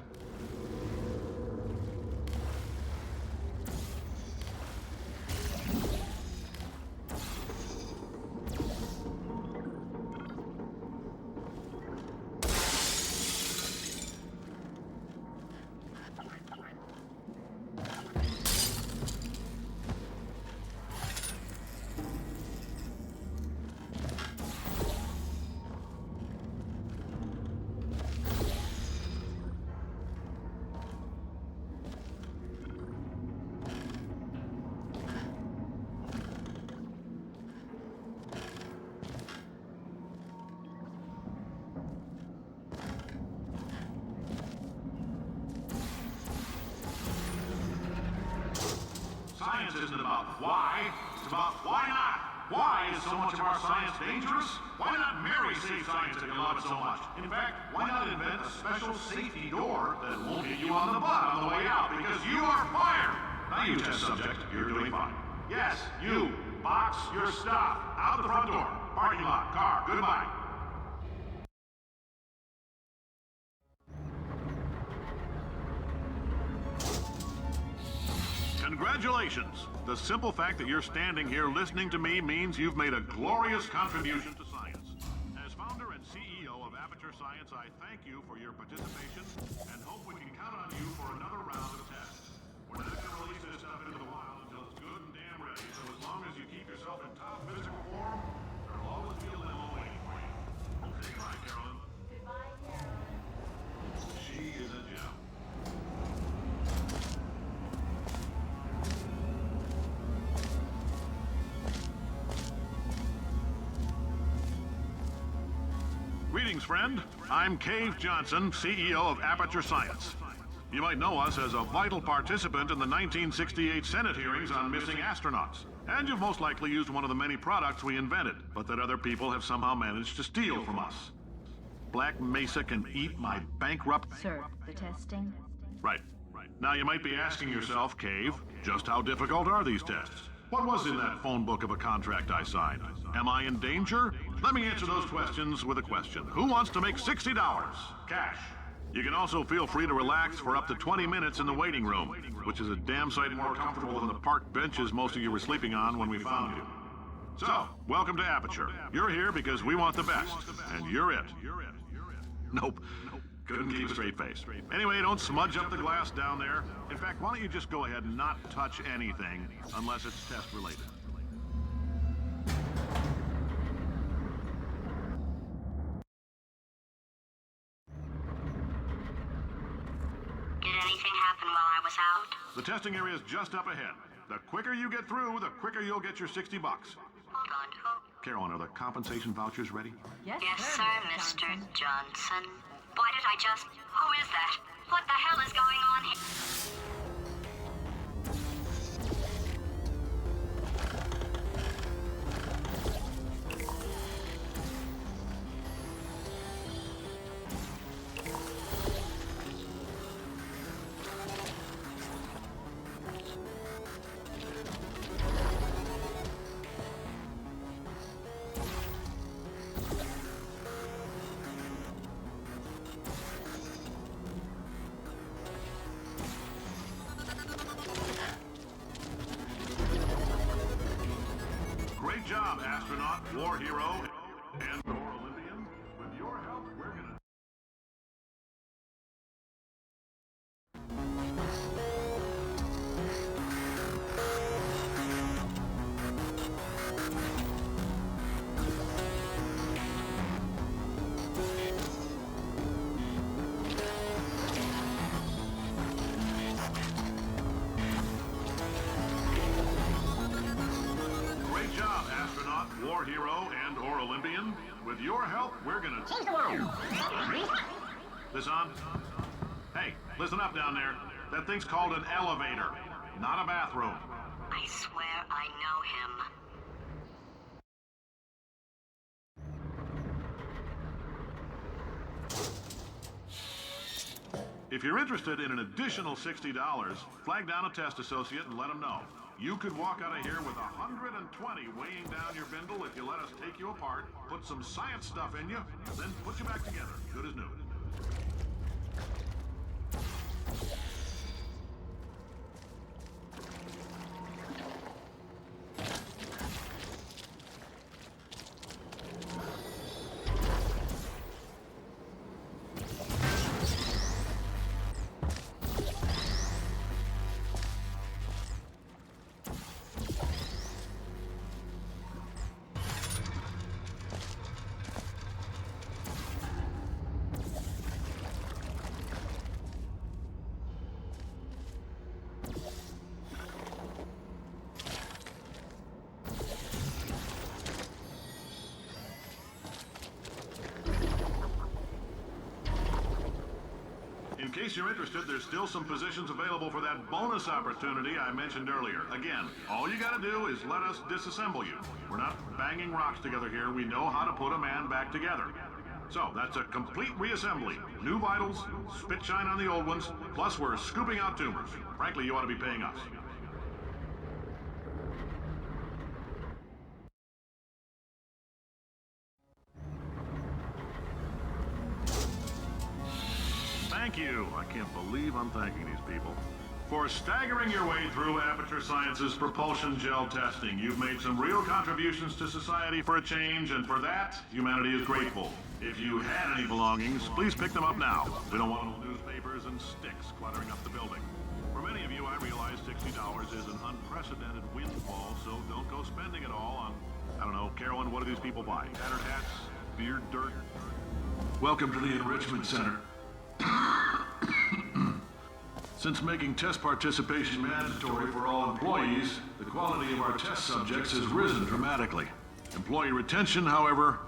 H: Science isn't about why, it's about why not. Why is so much of our science dangerous? Why not marry safe science if you love it so much? In fact, why not invent a special safety door that won't hit you on the butt on the way out because you are fired? Now you test subject, you're doing fine. Yes, you, box your stuff, out the front door, parking lot, car, goodbye. Congratulations! The simple fact that you're standing here listening to me means you've made a glorious contribution to science. As founder and CEO of Aperture Science, I thank you for your participation and hope we can count on you for another round of tests. We're not going to release this stuff into the wild until it's good and damn ready, so as long as you keep yourself in top physical form, there'll always be a limo waiting for you. Say goodbye, Carolyn. Goodbye, Carolyn. She is a gem. Greetings, friend. I'm Cave Johnson, CEO of Aperture Science. You might know us as a vital participant in the 1968 Senate hearings on missing astronauts. And you've most likely used one of the many products we invented, but that other people have somehow managed to steal from us. Black Mesa can eat my bankrupt...
I: Sir, the testing?
H: Right. Now you might be asking yourself, Cave, just how difficult are these tests? What was in that phone book of a contract I signed? Am I in danger? Let me answer those questions with a question. Who wants to make $60? Cash. You can also feel free to relax for up to 20 minutes in the waiting room, which is a damn sight more comfortable than the park benches most of you were sleeping on when we found you. So, welcome to Aperture. You're here because we want the best, and you're it. Nope. Couldn't keep a straight face. Anyway, don't smudge up the glass down there. In fact, why don't you just go ahead and not touch anything unless it's test related.
G: Did anything happen while I was out?
H: The testing area is just up ahead. The quicker you get through, the quicker you'll get your $60.
G: Hold on, who?
H: Carolyn, are the compensation vouchers ready?
I: Yes,
G: Yes, sir, Mr. Johnson. Why did I just... Who is that? What the hell is going on here?
H: Great job, astronaut, war hero, and or Olympian. With your help, we're gonna... Great job, astronaut, war hero, and or Olympian. With your help, we're gonna change the world. This on? Hey, listen up down there. That thing's called an elevator, not a bathroom.
G: I swear I know him.
H: If you're interested in an additional $60, flag down a test associate and let them know. You could walk out of here with 120 weighing down your bindle if you let us take you apart, put some science stuff in you, then put you back together, good as new. In case you're interested, there's still some positions available for that bonus opportunity I mentioned earlier. Again, all you gotta do is let us disassemble you. We're not banging rocks together here. We know how to put a man back together. So, that's a complete reassembly. New vitals, spit shine on the old ones, plus we're scooping out tumors. Frankly, you ought to be paying us. Thank you. I can't believe I'm thanking these people. For staggering your way through Aperture Science's propulsion gel testing, you've made some real contributions to society for a change, and for that, humanity is grateful. If you had any belongings, please pick them up now. We don't want newspapers and sticks cluttering up the building. For many of you, I realize $60 is an unprecedented windfall, so don't go spending it all on, I don't know, Carolyn, what do these people buy? Tattered hats? Beard dirt? Welcome to the Enrichment Center. Since making test participation mandatory for all employees, the quality of our test subjects has risen dramatically. Employee retention, however,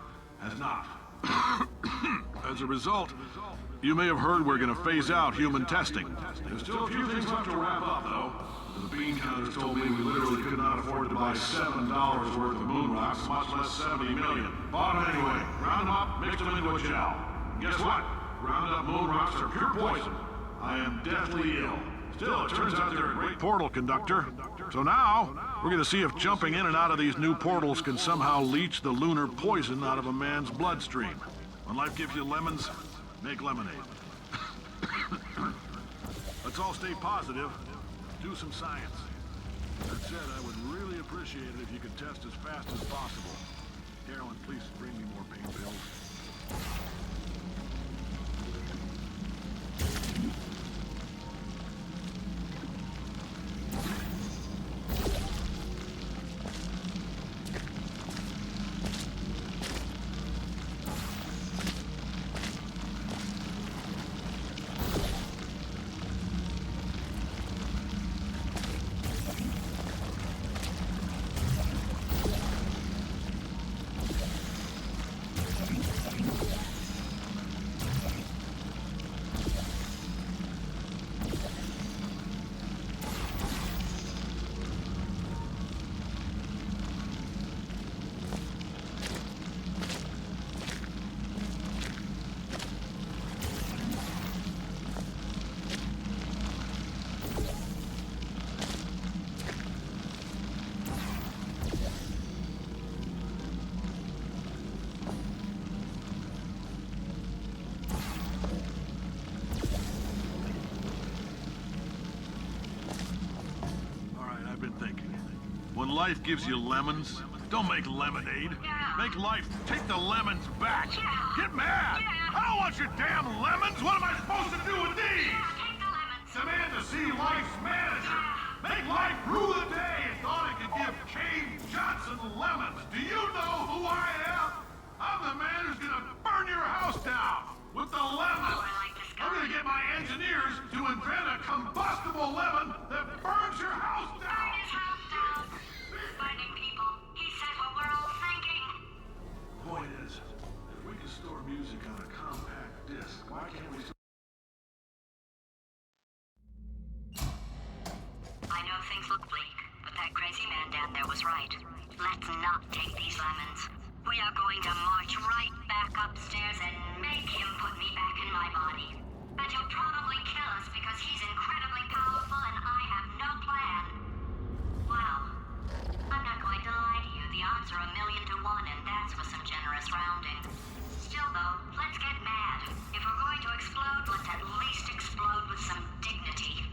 H: has not. As a result, you may have heard we're going to phase out human testing. There's still a few things left to wrap up, though. The bean counters told me we literally could not afford to buy $7 worth of moon rocks, much less 70 million. Bought them anyway. Ground them up, mixed them into a gel. And guess what? Ground up moon rocks are pure poison. I am deathly ill. Still, it turns out they're a great portal conductor. So now, we're going to see if jumping in and out of these new portals can somehow leach the lunar poison out of a man's bloodstream. When life gives you lemons, make lemonade. Let's all stay positive. Do some science. That said, I would really appreciate it if you could test as fast as possible. Carolyn, please bring me more pain pills. When life gives you lemons, don't make lemonade. Make life take the lemons back. Get mad! I don't want your damn lemons! What am I supposed to do with these? Demand to see life's manager. Make life rue the day and thought it could give Cave Johnson lemons. Do you know who I am? I'm the man who's gonna burn your house down with the lemons. I'm gonna get my engineers to invent a combustible lemon that burns your house down.
G: Finding people. He said what we're all thinking.
H: Point is, if we can store music on a compact disc, why can't we...
G: I know things look bleak, but that crazy man down there was right. Let's not take these lemons. We are going to march right back upstairs and make him put me back in my body. And he'll probably kill us because he's incredibly powerful and I have no plan. Well, I'm not going to lie to you. The odds are 1,000,000 to 1, and that's with some generous rounding. Still, though, let's get mad. If we're going to explode, let's at least explode with some dignity.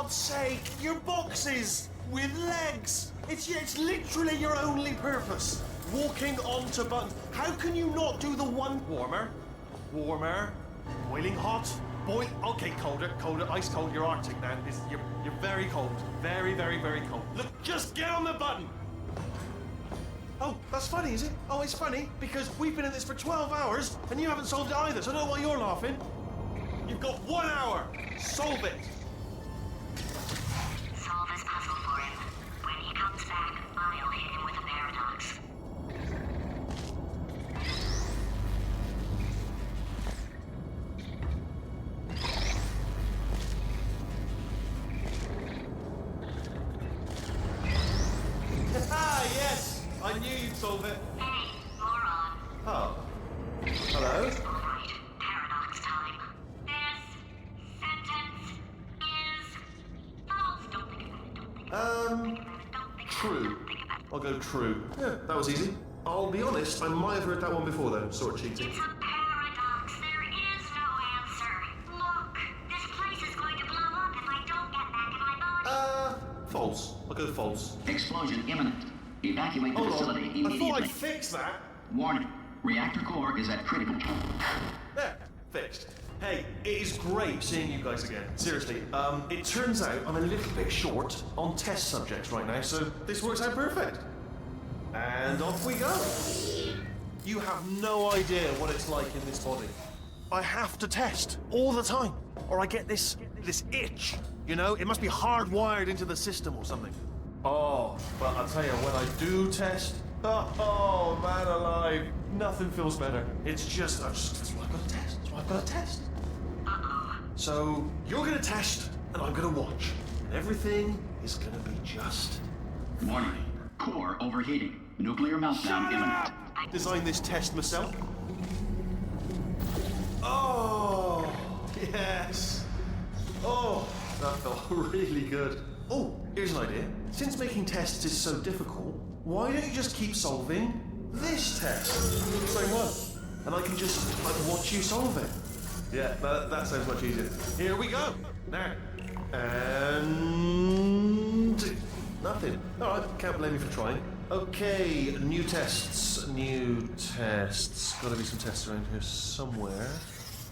B: God's sake, your boxes with legs. It's literally your only purpose. Walking onto buttons. How can you not do the one warmer? Warmer. Boiling hot. Okay, colder, ice cold. You're Arctic now. You're very cold. Very, very, very cold. Look, just get on the button. Oh, that's funny, is it? Oh, it's funny because we've been at this for 12 hours and you haven't solved it either, so I don't know why you're laughing. You've got 1 hour. Solve it.
G: Solve his puzzle for him. When he comes back, I'll hit him with a paradox.
B: Ah, yes! I knew you'd solve it.
G: Hey, moron.
B: Oh. Hello?
G: Alright, paradox time. This sentence is false. Don't think about it, don't think about it. Don't think about it, don't think about it,
B: True.
G: don't think about it.
B: I'll go true. Yeah, that was easy. I'll be honest, I might have heard that one before though, sort of cheating.
G: It's a paradox. There is no answer. Look, this place is going to blow up if I don't get back in my body.
B: False. I'll go false.
I: Explosion imminent. Evacuate the
B: Hold
I: facility
B: on. I
I: immediately.
B: thought I'd fix that.
I: Warning. Reactor core is at critical.
B: There, fixed. Hey, it is great seeing you guys again. Seriously, it turns out I'm a little bit short on test subjects right now, so this works out perfect. And off we go. You have no idea what it's like in this body. I have to test all the time, or I get this itch. You know, it must be hardwired into the system or something. Oh, but I'll tell you, when I do test, oh man alive, nothing feels better. It's just, that's why I've got to test. That's why I've got to test. So, you're gonna test, and I'm gonna watch. And everything is gonna be just
I: Warning. Core overheating. Nuclear meltdown imminent.
B: I designed this test myself. Oh, yes. Oh, that felt really good. Oh, here's an idea. Since making tests is so difficult, why don't you just keep solving this test? Same one. And I can just, watch you solve it. Yeah, that sounds much easier. Here we go. Now. And... nothing. All right, can't blame you for trying. Okay, new tests. Gotta be some tests around here somewhere.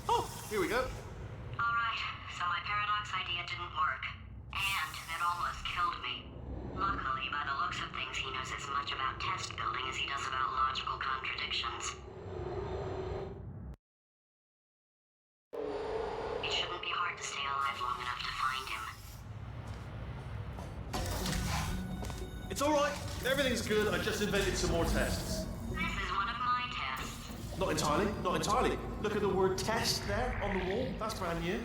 B: Oh, here we go.
G: Alright, so my paradox idea didn't work. And it almost killed me. Luckily, by the looks of things, he knows as much about test building as he does about logical contradictions. It shouldn't be hard to stay alive long enough to find him.
B: It's all right. Everything's good. I just invented some more tests.
G: This is one of my tests.
B: Not entirely. Not entirely. Look at the word test there on the wall. That's brand new.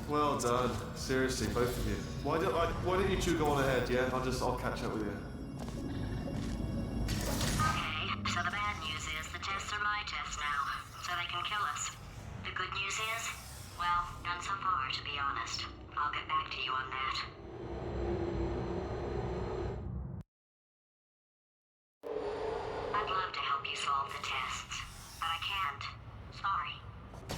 B: Well done. Seriously, both of you. Why don't you two go on ahead, yeah? I'll catch up with you.
G: Okay, so the bad news is the tests are my tests now, so they can kill us. The good news is, well, none so far, to be honest. I'll get back to you on that. I'd love to help you solve the tests, but I can't. Sorry.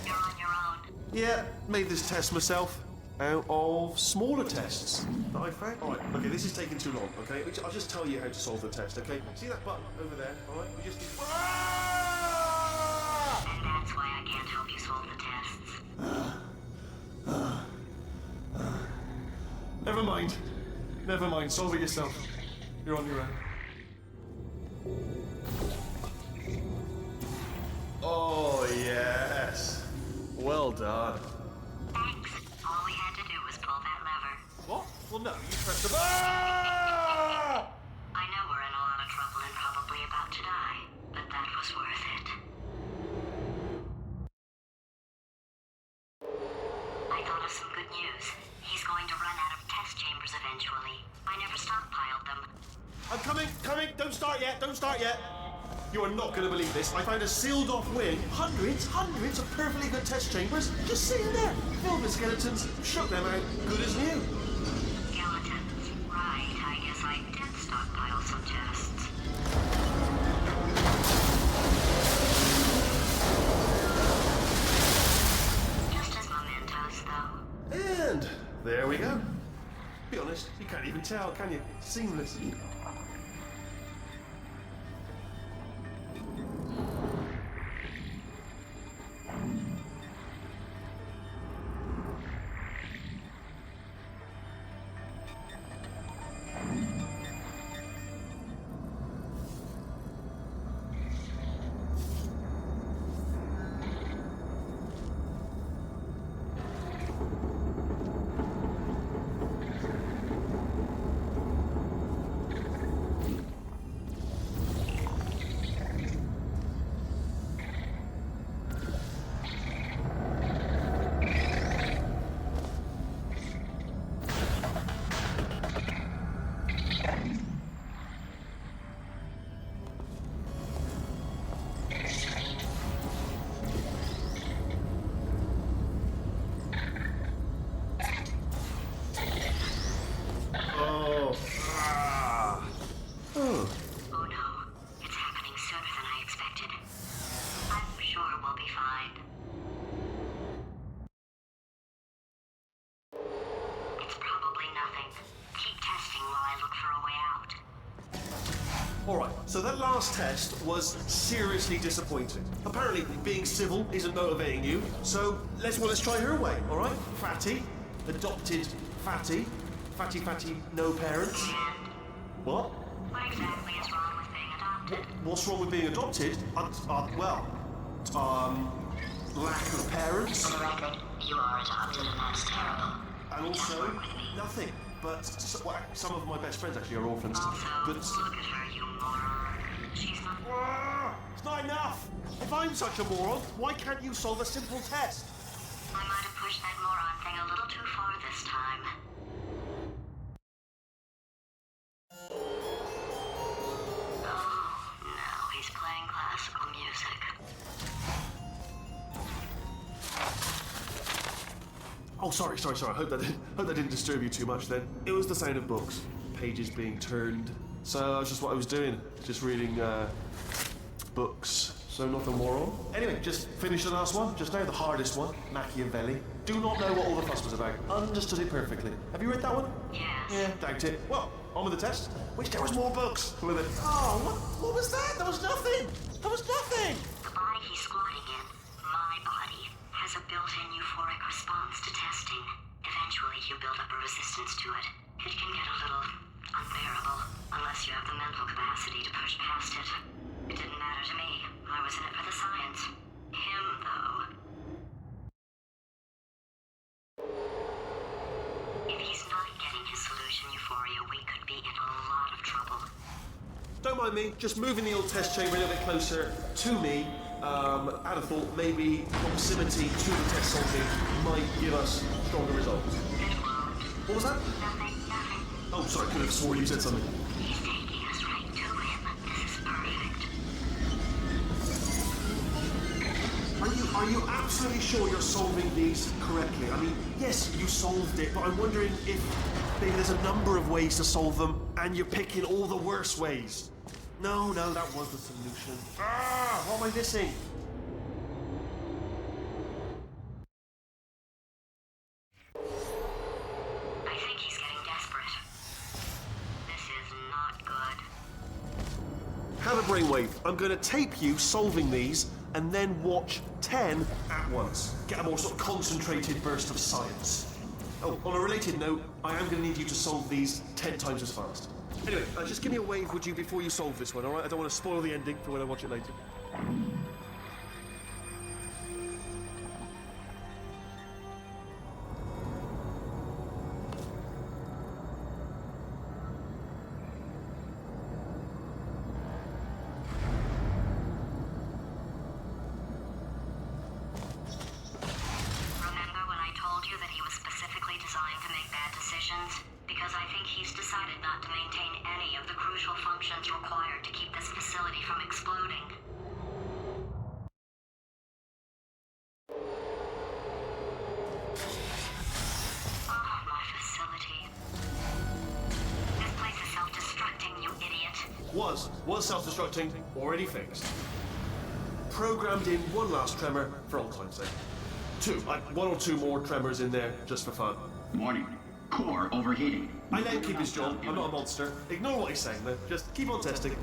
G: You're on your own.
B: Yeah, made this test myself out of smaller tests that I found. All right, okay, this is taking too long, okay? I'll just tell you how to solve the test, okay? See that button over there, all right? We just need...
G: And that's why I can't help you solve the tests.
B: Never mind, solve it yourself. You're on your own. Oh, yes. Well done.
G: Thanks. All we had to do was pull that lever.
B: What? Well, no, you pressed the... Ah!
G: I know we're in a lot of trouble and probably about to die, but that was worth it. I thought of some good news. He's going to run out of test chambers of eventually. I never stockpiled them.
B: I'm coming! Don't start yet! You are not going to believe this. I found a sealed off wing. Hundreds of perfectly good test chambers just sitting there. Filled with skeletons. Shook them out. Good as new.
G: Skeletons. Right, I guess I did stockpile some tests. Just as mementos, though.
B: And there we go. Be honest, you can't even tell, can you? Seamless. Alright, so that last test was seriously disappointing. Apparently, being civil isn't motivating you, so let's try her way, alright? Fatty, adopted Fatty, Fatty, no parents. What?
G: What exactly is wrong with being adopted?
B: What's wrong with being adopted? Lack of parents.
G: For the record, you are adopted and that's terrible.
B: And also, nothing. But some of my best friends actually are orphans.
G: Also,
B: But
G: look at her, you moron. She's not...
B: it's not enough! If I'm such a moron, why can't you solve a simple test?
G: I might have pushed that moron thing a little too far this time. Oh, no, he's playing classical music.
B: Oh, sorry. I hope that didn't disturb you too much then. It was the sound of books, pages being turned. So that's just what I was doing, just reading books. So nothing more on. Anyway, just finished the last one, just now, the hardest one, Machiavelli. Do not know what all the fuss was about. Understood it perfectly. Have you read that one?
G: Yes.
B: Yeah, doubt it. Well, on with the test. Wish there was more books with it. Oh, what was that? There was nothing.
G: The body he's squatting in, my body, has a built-in euphoric response to testing. Eventually, you build up a resistance to it. It can get a little unbearable, unless you have the mental capacity to push past it. It didn't matter to me. I was in it for the science. Him, though. If he's not getting his solution euphoria, we could be in a lot of trouble.
B: Don't mind me, just moving the old test chamber a little bit closer to me. I'd have thought maybe proximity to the test solving might give us stronger results. What was that?
G: Nothing.
B: Oh, sorry, I could have sworn you said something.
G: He's taking us right to him. This is perfect.
B: Are you absolutely sure you're solving these correctly? I mean, yes, you solved it, but I'm wondering if maybe there's a number of ways to solve them, and you're picking all the worst ways. No, that was the solution. What am I missing?
G: I think he's getting desperate. This is not good.
B: Have a brainwave. I'm going to tape you solving these, and then watch 10 at once. Get a more sort of concentrated burst of science. Oh, on a related note, I am going to need you to solve these 10 times as fast. Anyway, just give me a wave, would you, before you solve this one, alright? I don't want to spoil the ending for when I watch it later.
G: Remember when I told you that he was specifically designed to make bad decisions? Because I think exploding. Oh, my facility. This place is self-destructing, you idiot.
B: Was self-destructing, already fixed. Programmed in one last tremor for old time's sake. Two, like one or two more tremors in there just for fun.
I: Warning. Core overheating.
B: I let him keep his job. I'm not a monster. Ignore what he's saying though. Just keep on testing.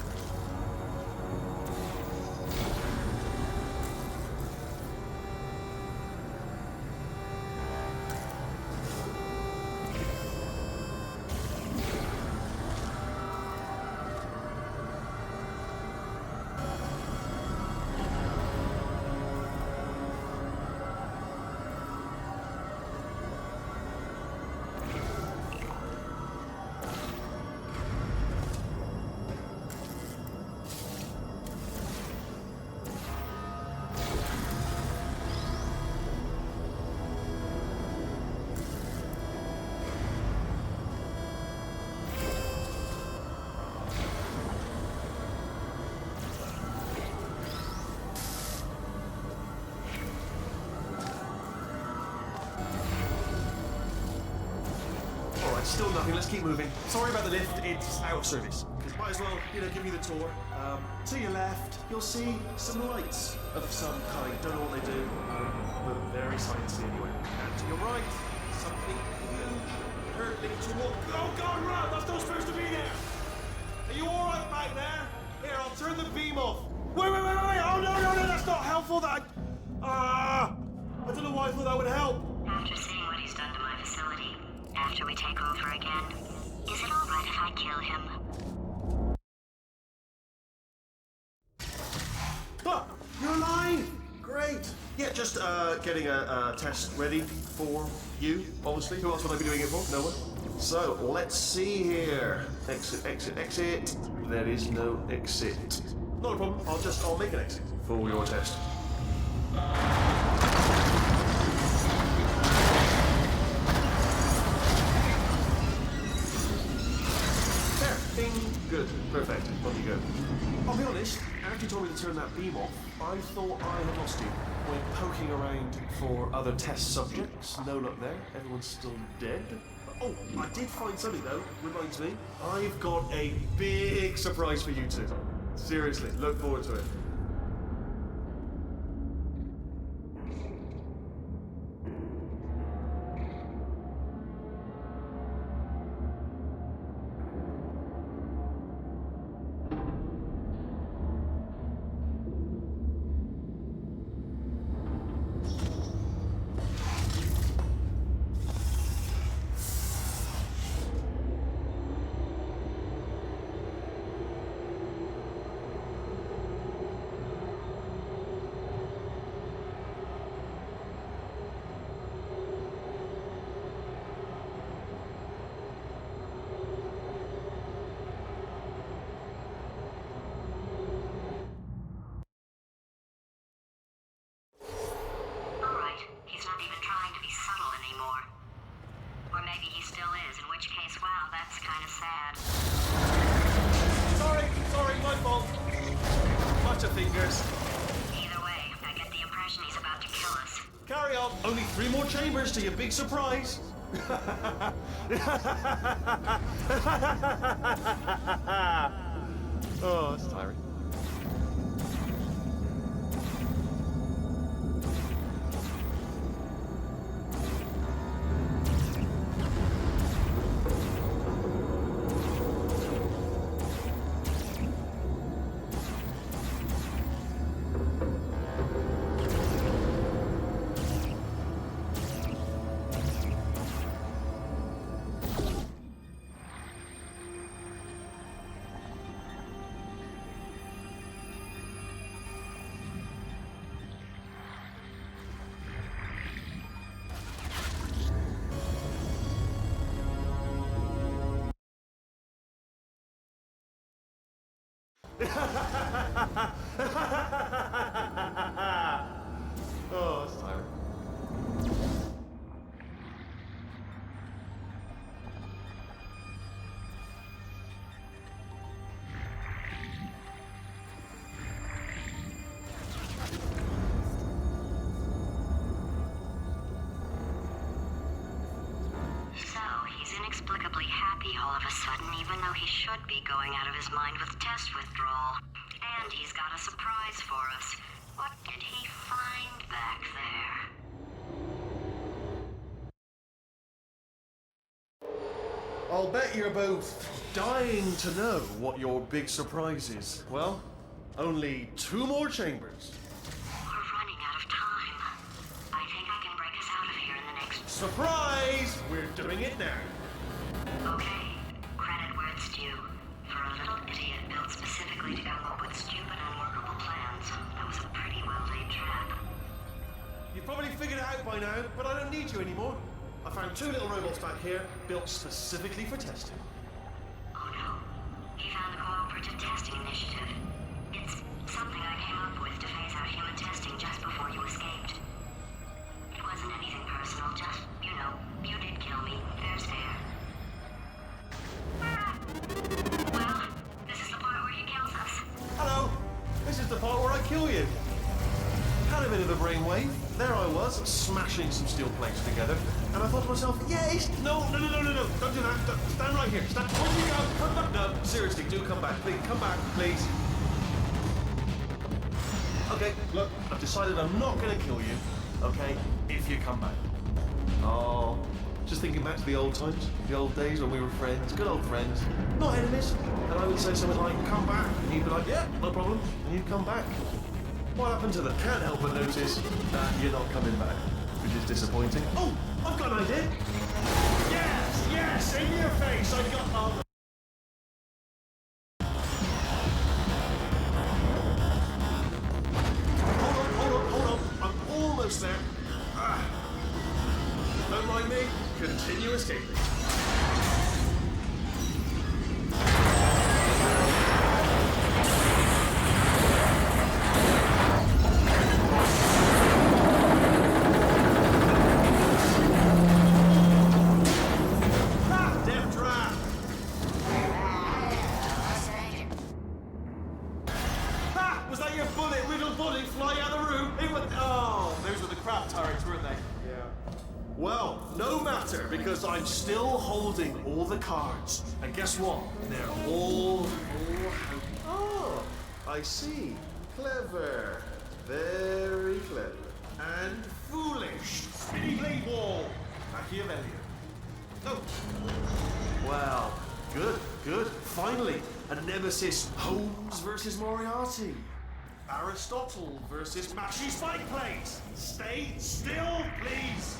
B: Still nothing, let's keep moving. Sorry about the lift, it's out of service. Might as well, give you the tour. To your left, you'll see some lights of some kind. Don't know what they do, but very sciencey anyway. And to your right, something huge hurtling toward... Oh God, run! That's not supposed to be there! Are you alright back there? Here, I'll turn the beam off. Wait! Oh no, that's not helpful, that... I don't know why I thought that would help.
G: After seeing what he's done to my facility, after we take over again, is it all right if I kill him?
B: Oh, you're alive! Great! Yeah, just getting a test ready for you, obviously. Who else would I be doing it for? No one. So, let's see here. Exit. There is no exit. Not a problem. I'll make an exit for your test. There. Bing. Good. Perfect. On you go. I'll be honest, after you told me to turn that beam off, I thought I had lost you. Went poking around for other test subjects. No luck there. Everyone's still dead. Oh, I did find something though. Reminds me. I've got a big surprise for you two. Seriously, look forward to it. Only 3 more chambers to your big surprise. Oh, that's tiring. Oh, that's tiring.
G: he should be going out of his mind with test withdrawal. And he's got a surprise for us. What did he find back there?
B: I'll bet you're both dying to know what your big surprise is. Well, only 2 more chambers.
G: We're running out of time. I think I can break us out of here in the next...
B: Surprise! We're doing it now.
G: Okay, credit where it's due. For a little idiot built specifically to come up with stupid, unworkable plans, that was a pretty well-laid trap.
B: You've probably figured it out by now, but I don't need you anymore. I found 2 little robots back here, built specifically for testing.
G: Oh no, he found the Cooperative Testing Initiative. It's something I came up with to phase out human testing just before you escaped. It wasn't anything personal, just, you know, you did kill me. There's fair. Well, this is the part where he kills us.
B: Hello! This is the part where I kill you. Had a bit of a brainwave. There I was, smashing some steel plates together, and I thought to myself, yes! No, don't do that. Stand right here. Stand. Where do you go? Come back. No, seriously, do come back. Please, come back, please. Okay, look, I've decided I'm not going to kill you, okay, if you come back. Oh, just thinking back to the old times, the old days when we were friends, good old friends, not enemies, and I would say something like, come back, and you'd be like, yeah, no problem, and you'd come back. What happened to them? Can't help but notice that you're not coming back, which is disappointing. Oh, I've got an idea. Yes, in your face. I got. Oh. Hold on. I'm almost there. Don't mind me. Continue escaping. Well, no matter, because I'm still holding all the cards. And guess what? They're all Oh, I see. Clever. Very clever. And foolish. Spinny blade wall. Machiavellian. No. Well, good. Finally, a nemesis. Holmes versus Moriarty. Aristotle versus Mashy Spike Plates. Stay still, please.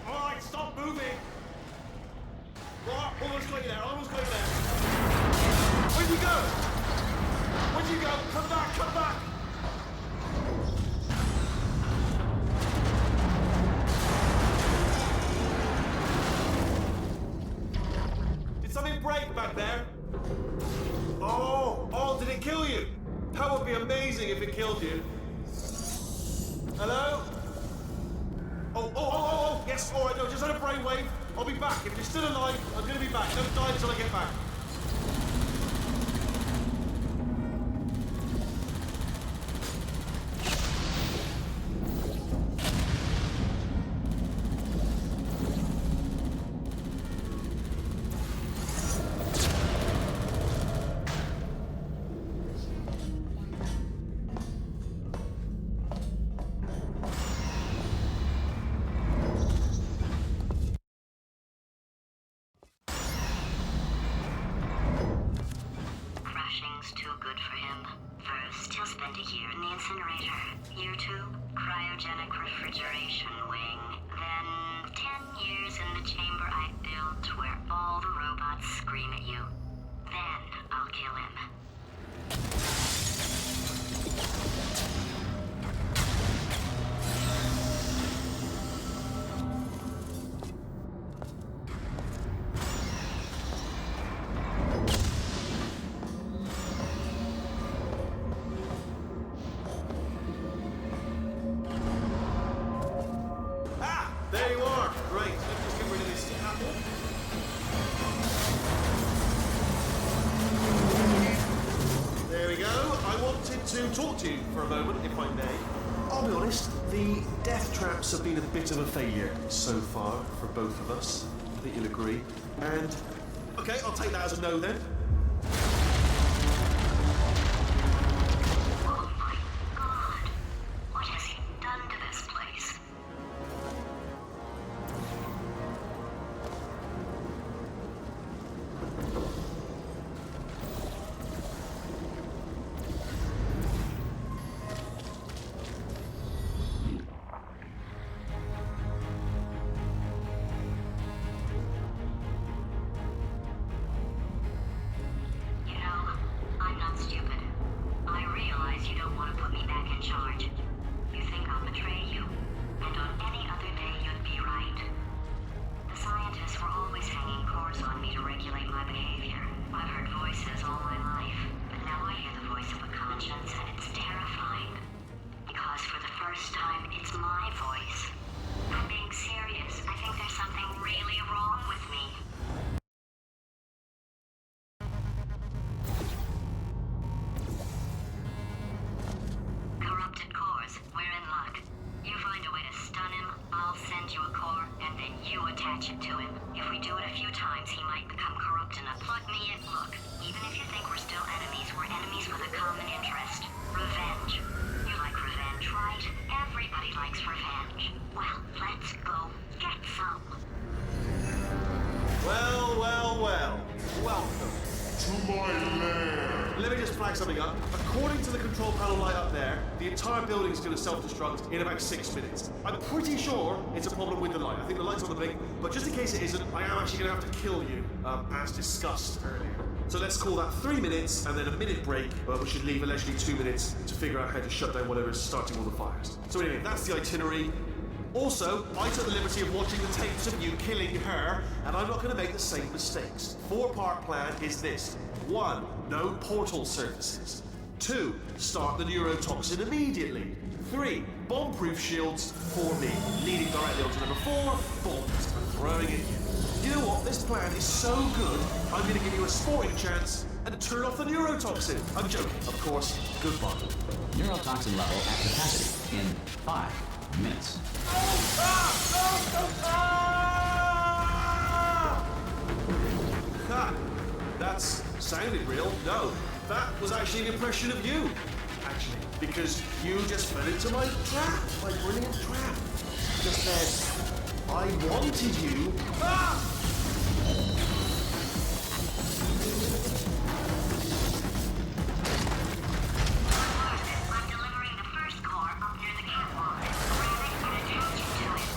B: All right, stop moving. Right, almost got you there. Where'd you go? Come back. Did something break back there? Oh, did it kill you? That would be amazing if it killed you. Hello? Oh, yes, all right, no, just had a brainwave. I'll be back. If you're still alive, I'm going to be back. Don't die until I get back.
G: Too good for him. First, he'll spend a year in the incinerator. Year 2, cryogenic refrigeration wing. Then, 10 years in the chamber I built where all the robots scream at you. Then, I'll kill him.
B: There you are. Great. Let's just get rid of this apple. There we go. I wanted to talk to you for a moment, if I may. I'll be honest, the death traps have been a bit of a failure so far for both of us. I think you'll agree. And Okay, I'll take that as a no then.
G: Oh my god. What has he done to this place? You know, I'm not stupid. I realize you don't want to put me back in charge. You think I'll betray you, and on any other day you'd be right. The scientists were always hanging cores on me to regulate my behavior. I've heard voices all my life, but now I hear the voice of a conscience, and it's terrifying. Because for the first time, it's my voice. I'm being serious. I think there's something really wrong with me. Corrupted cores, we're in luck. You find a way to stun him, I'll send you a core, and then you attach it to him. If we do it a few times, he might become corrupt enough. Plug me in. Look, even if you think we're still enemies, we're enemies with a common interest. Revenge. You like revenge, right? Everybody likes revenge. Well, let's go get some.
B: Well, well, well. Welcome.
F: To my lair.
B: Let me just flag something up. According to the control panel light up there, the entire building is going to self-destruct in about 6 minutes. I'm pretty sure it's a problem with the light. I think the light's on the blink, but just in case it isn't, I am actually going to have to kill you, as discussed earlier. So let's call that 3 minutes and then a minute break, which should leave allegedly 2 minutes to figure out how to shut down whatever is starting all the fires. So anyway, that's the itinerary. Also, I took the liberty of watching the tapes of you killing her, and I'm not going to make the same mistakes. 4-part plan is this. 1. No portal surfaces. 2. Start the neurotoxin immediately. 3. Bomb-proof shields for me, leading directly onto number 4, bombs, and throwing it in. You know what? This plan is so good, I'm going to give you a sporting chance and turn off the neurotoxin. I'm joking, of course. Goodbye.
A: Neurotoxin level at capacity in 5 minutes.
B: Ha! That's sounded real. No, that was actually an impression of you. Actually, because you just fell into my trap, my brilliant trap. Just said, I wanted you. Ah!
G: I'm delivering the first core up near the catwalk. Grab it and attach it to it.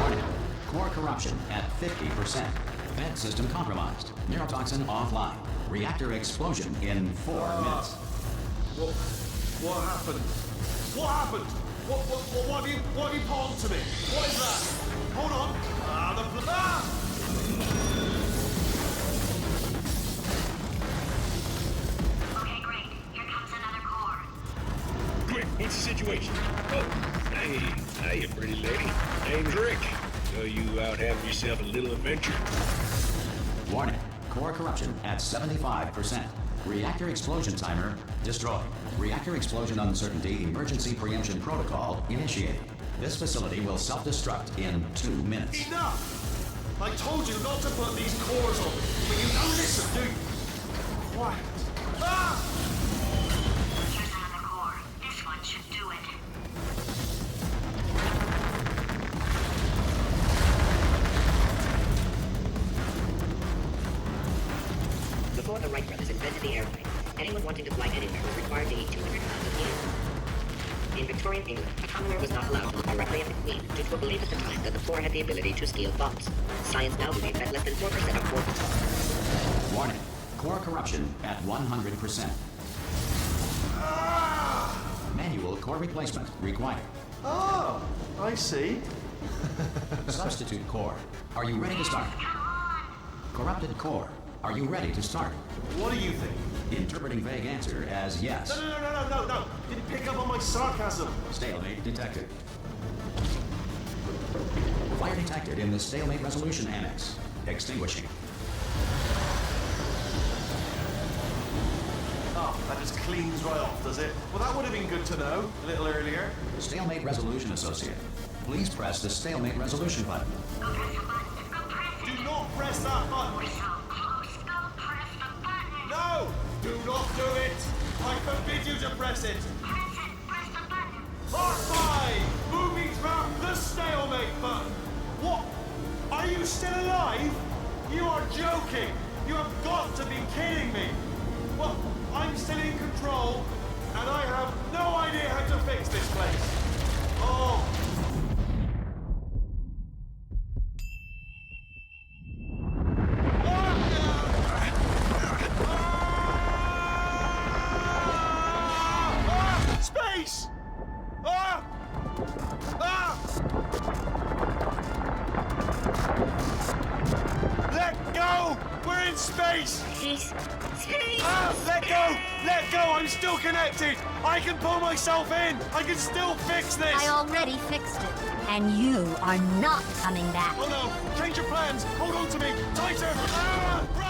A: Warning. Core corruption at 50%. Vent system compromised. Neurotoxin offline. Reactor explosion in 4 minutes.
B: What happened? What happened? What have you pawned to me? What is that? Hold on.
G: Okay, great. Here comes another core.
J: Quick, what's the situation? Oh, hey, pretty lady. Name's Rick. So you out having yourself a little adventure?
A: Warning. Core corruption at 75%. Reactor explosion timer destroyed. Reactor explosion uncertainty emergency preemption protocol initiated. This facility will self-destruct in 2 minutes.
B: Enough! I told you not to put these cores on, but you don't listen, do you? Quiet. Ah!
G: Here's another core. This one should do it.
E: Before the Wright brothers invented the airplane, anyone wanting to fly anywhere was required to eat 200 pounds of meat. In Victorian England, a commoner was not allowed to look directly at the Queen due to a belief at the time that the poor had the ability to steal thoughts. Science now believes that less than 4% of poor...
A: Warning. Core corruption at 100%. Manual core replacement required.
B: Oh, I see.
A: Substitute core. Are you ready to start? Corrupted core. Are you ready to start?
B: What do you think?
A: Interpreting vague answer as yes.
B: No. Didn't pick up on my sarcasm.
A: Stalemate detected. Fire detected in the stalemate resolution annex. Extinguishing.
B: Oh, that just cleans right off, does it? Well, that would have been good to know a little earlier.
A: Stalemate resolution associate. Please press the stalemate resolution button.
B: Do not press that button.
G: We're so close. Go press the button.
B: No! Do not do it! I forbid you to press it!
G: Press it. Press the button.
B: Part 5! Moving trap, the stalemate button! What? Are you still alive? You are joking! You have got to be kidding me! Well, I'm still in control, and I have no idea how to fix this place. Oh! Space! Ah! Ah! Let go! We're in space! Ah! Let go! Let go! I'm still connected! I can pull myself in! I can still fix this!
C: I already fixed it, and you are not coming back.
B: Oh no! Change your plans! Hold on to me! Tighter! Ah!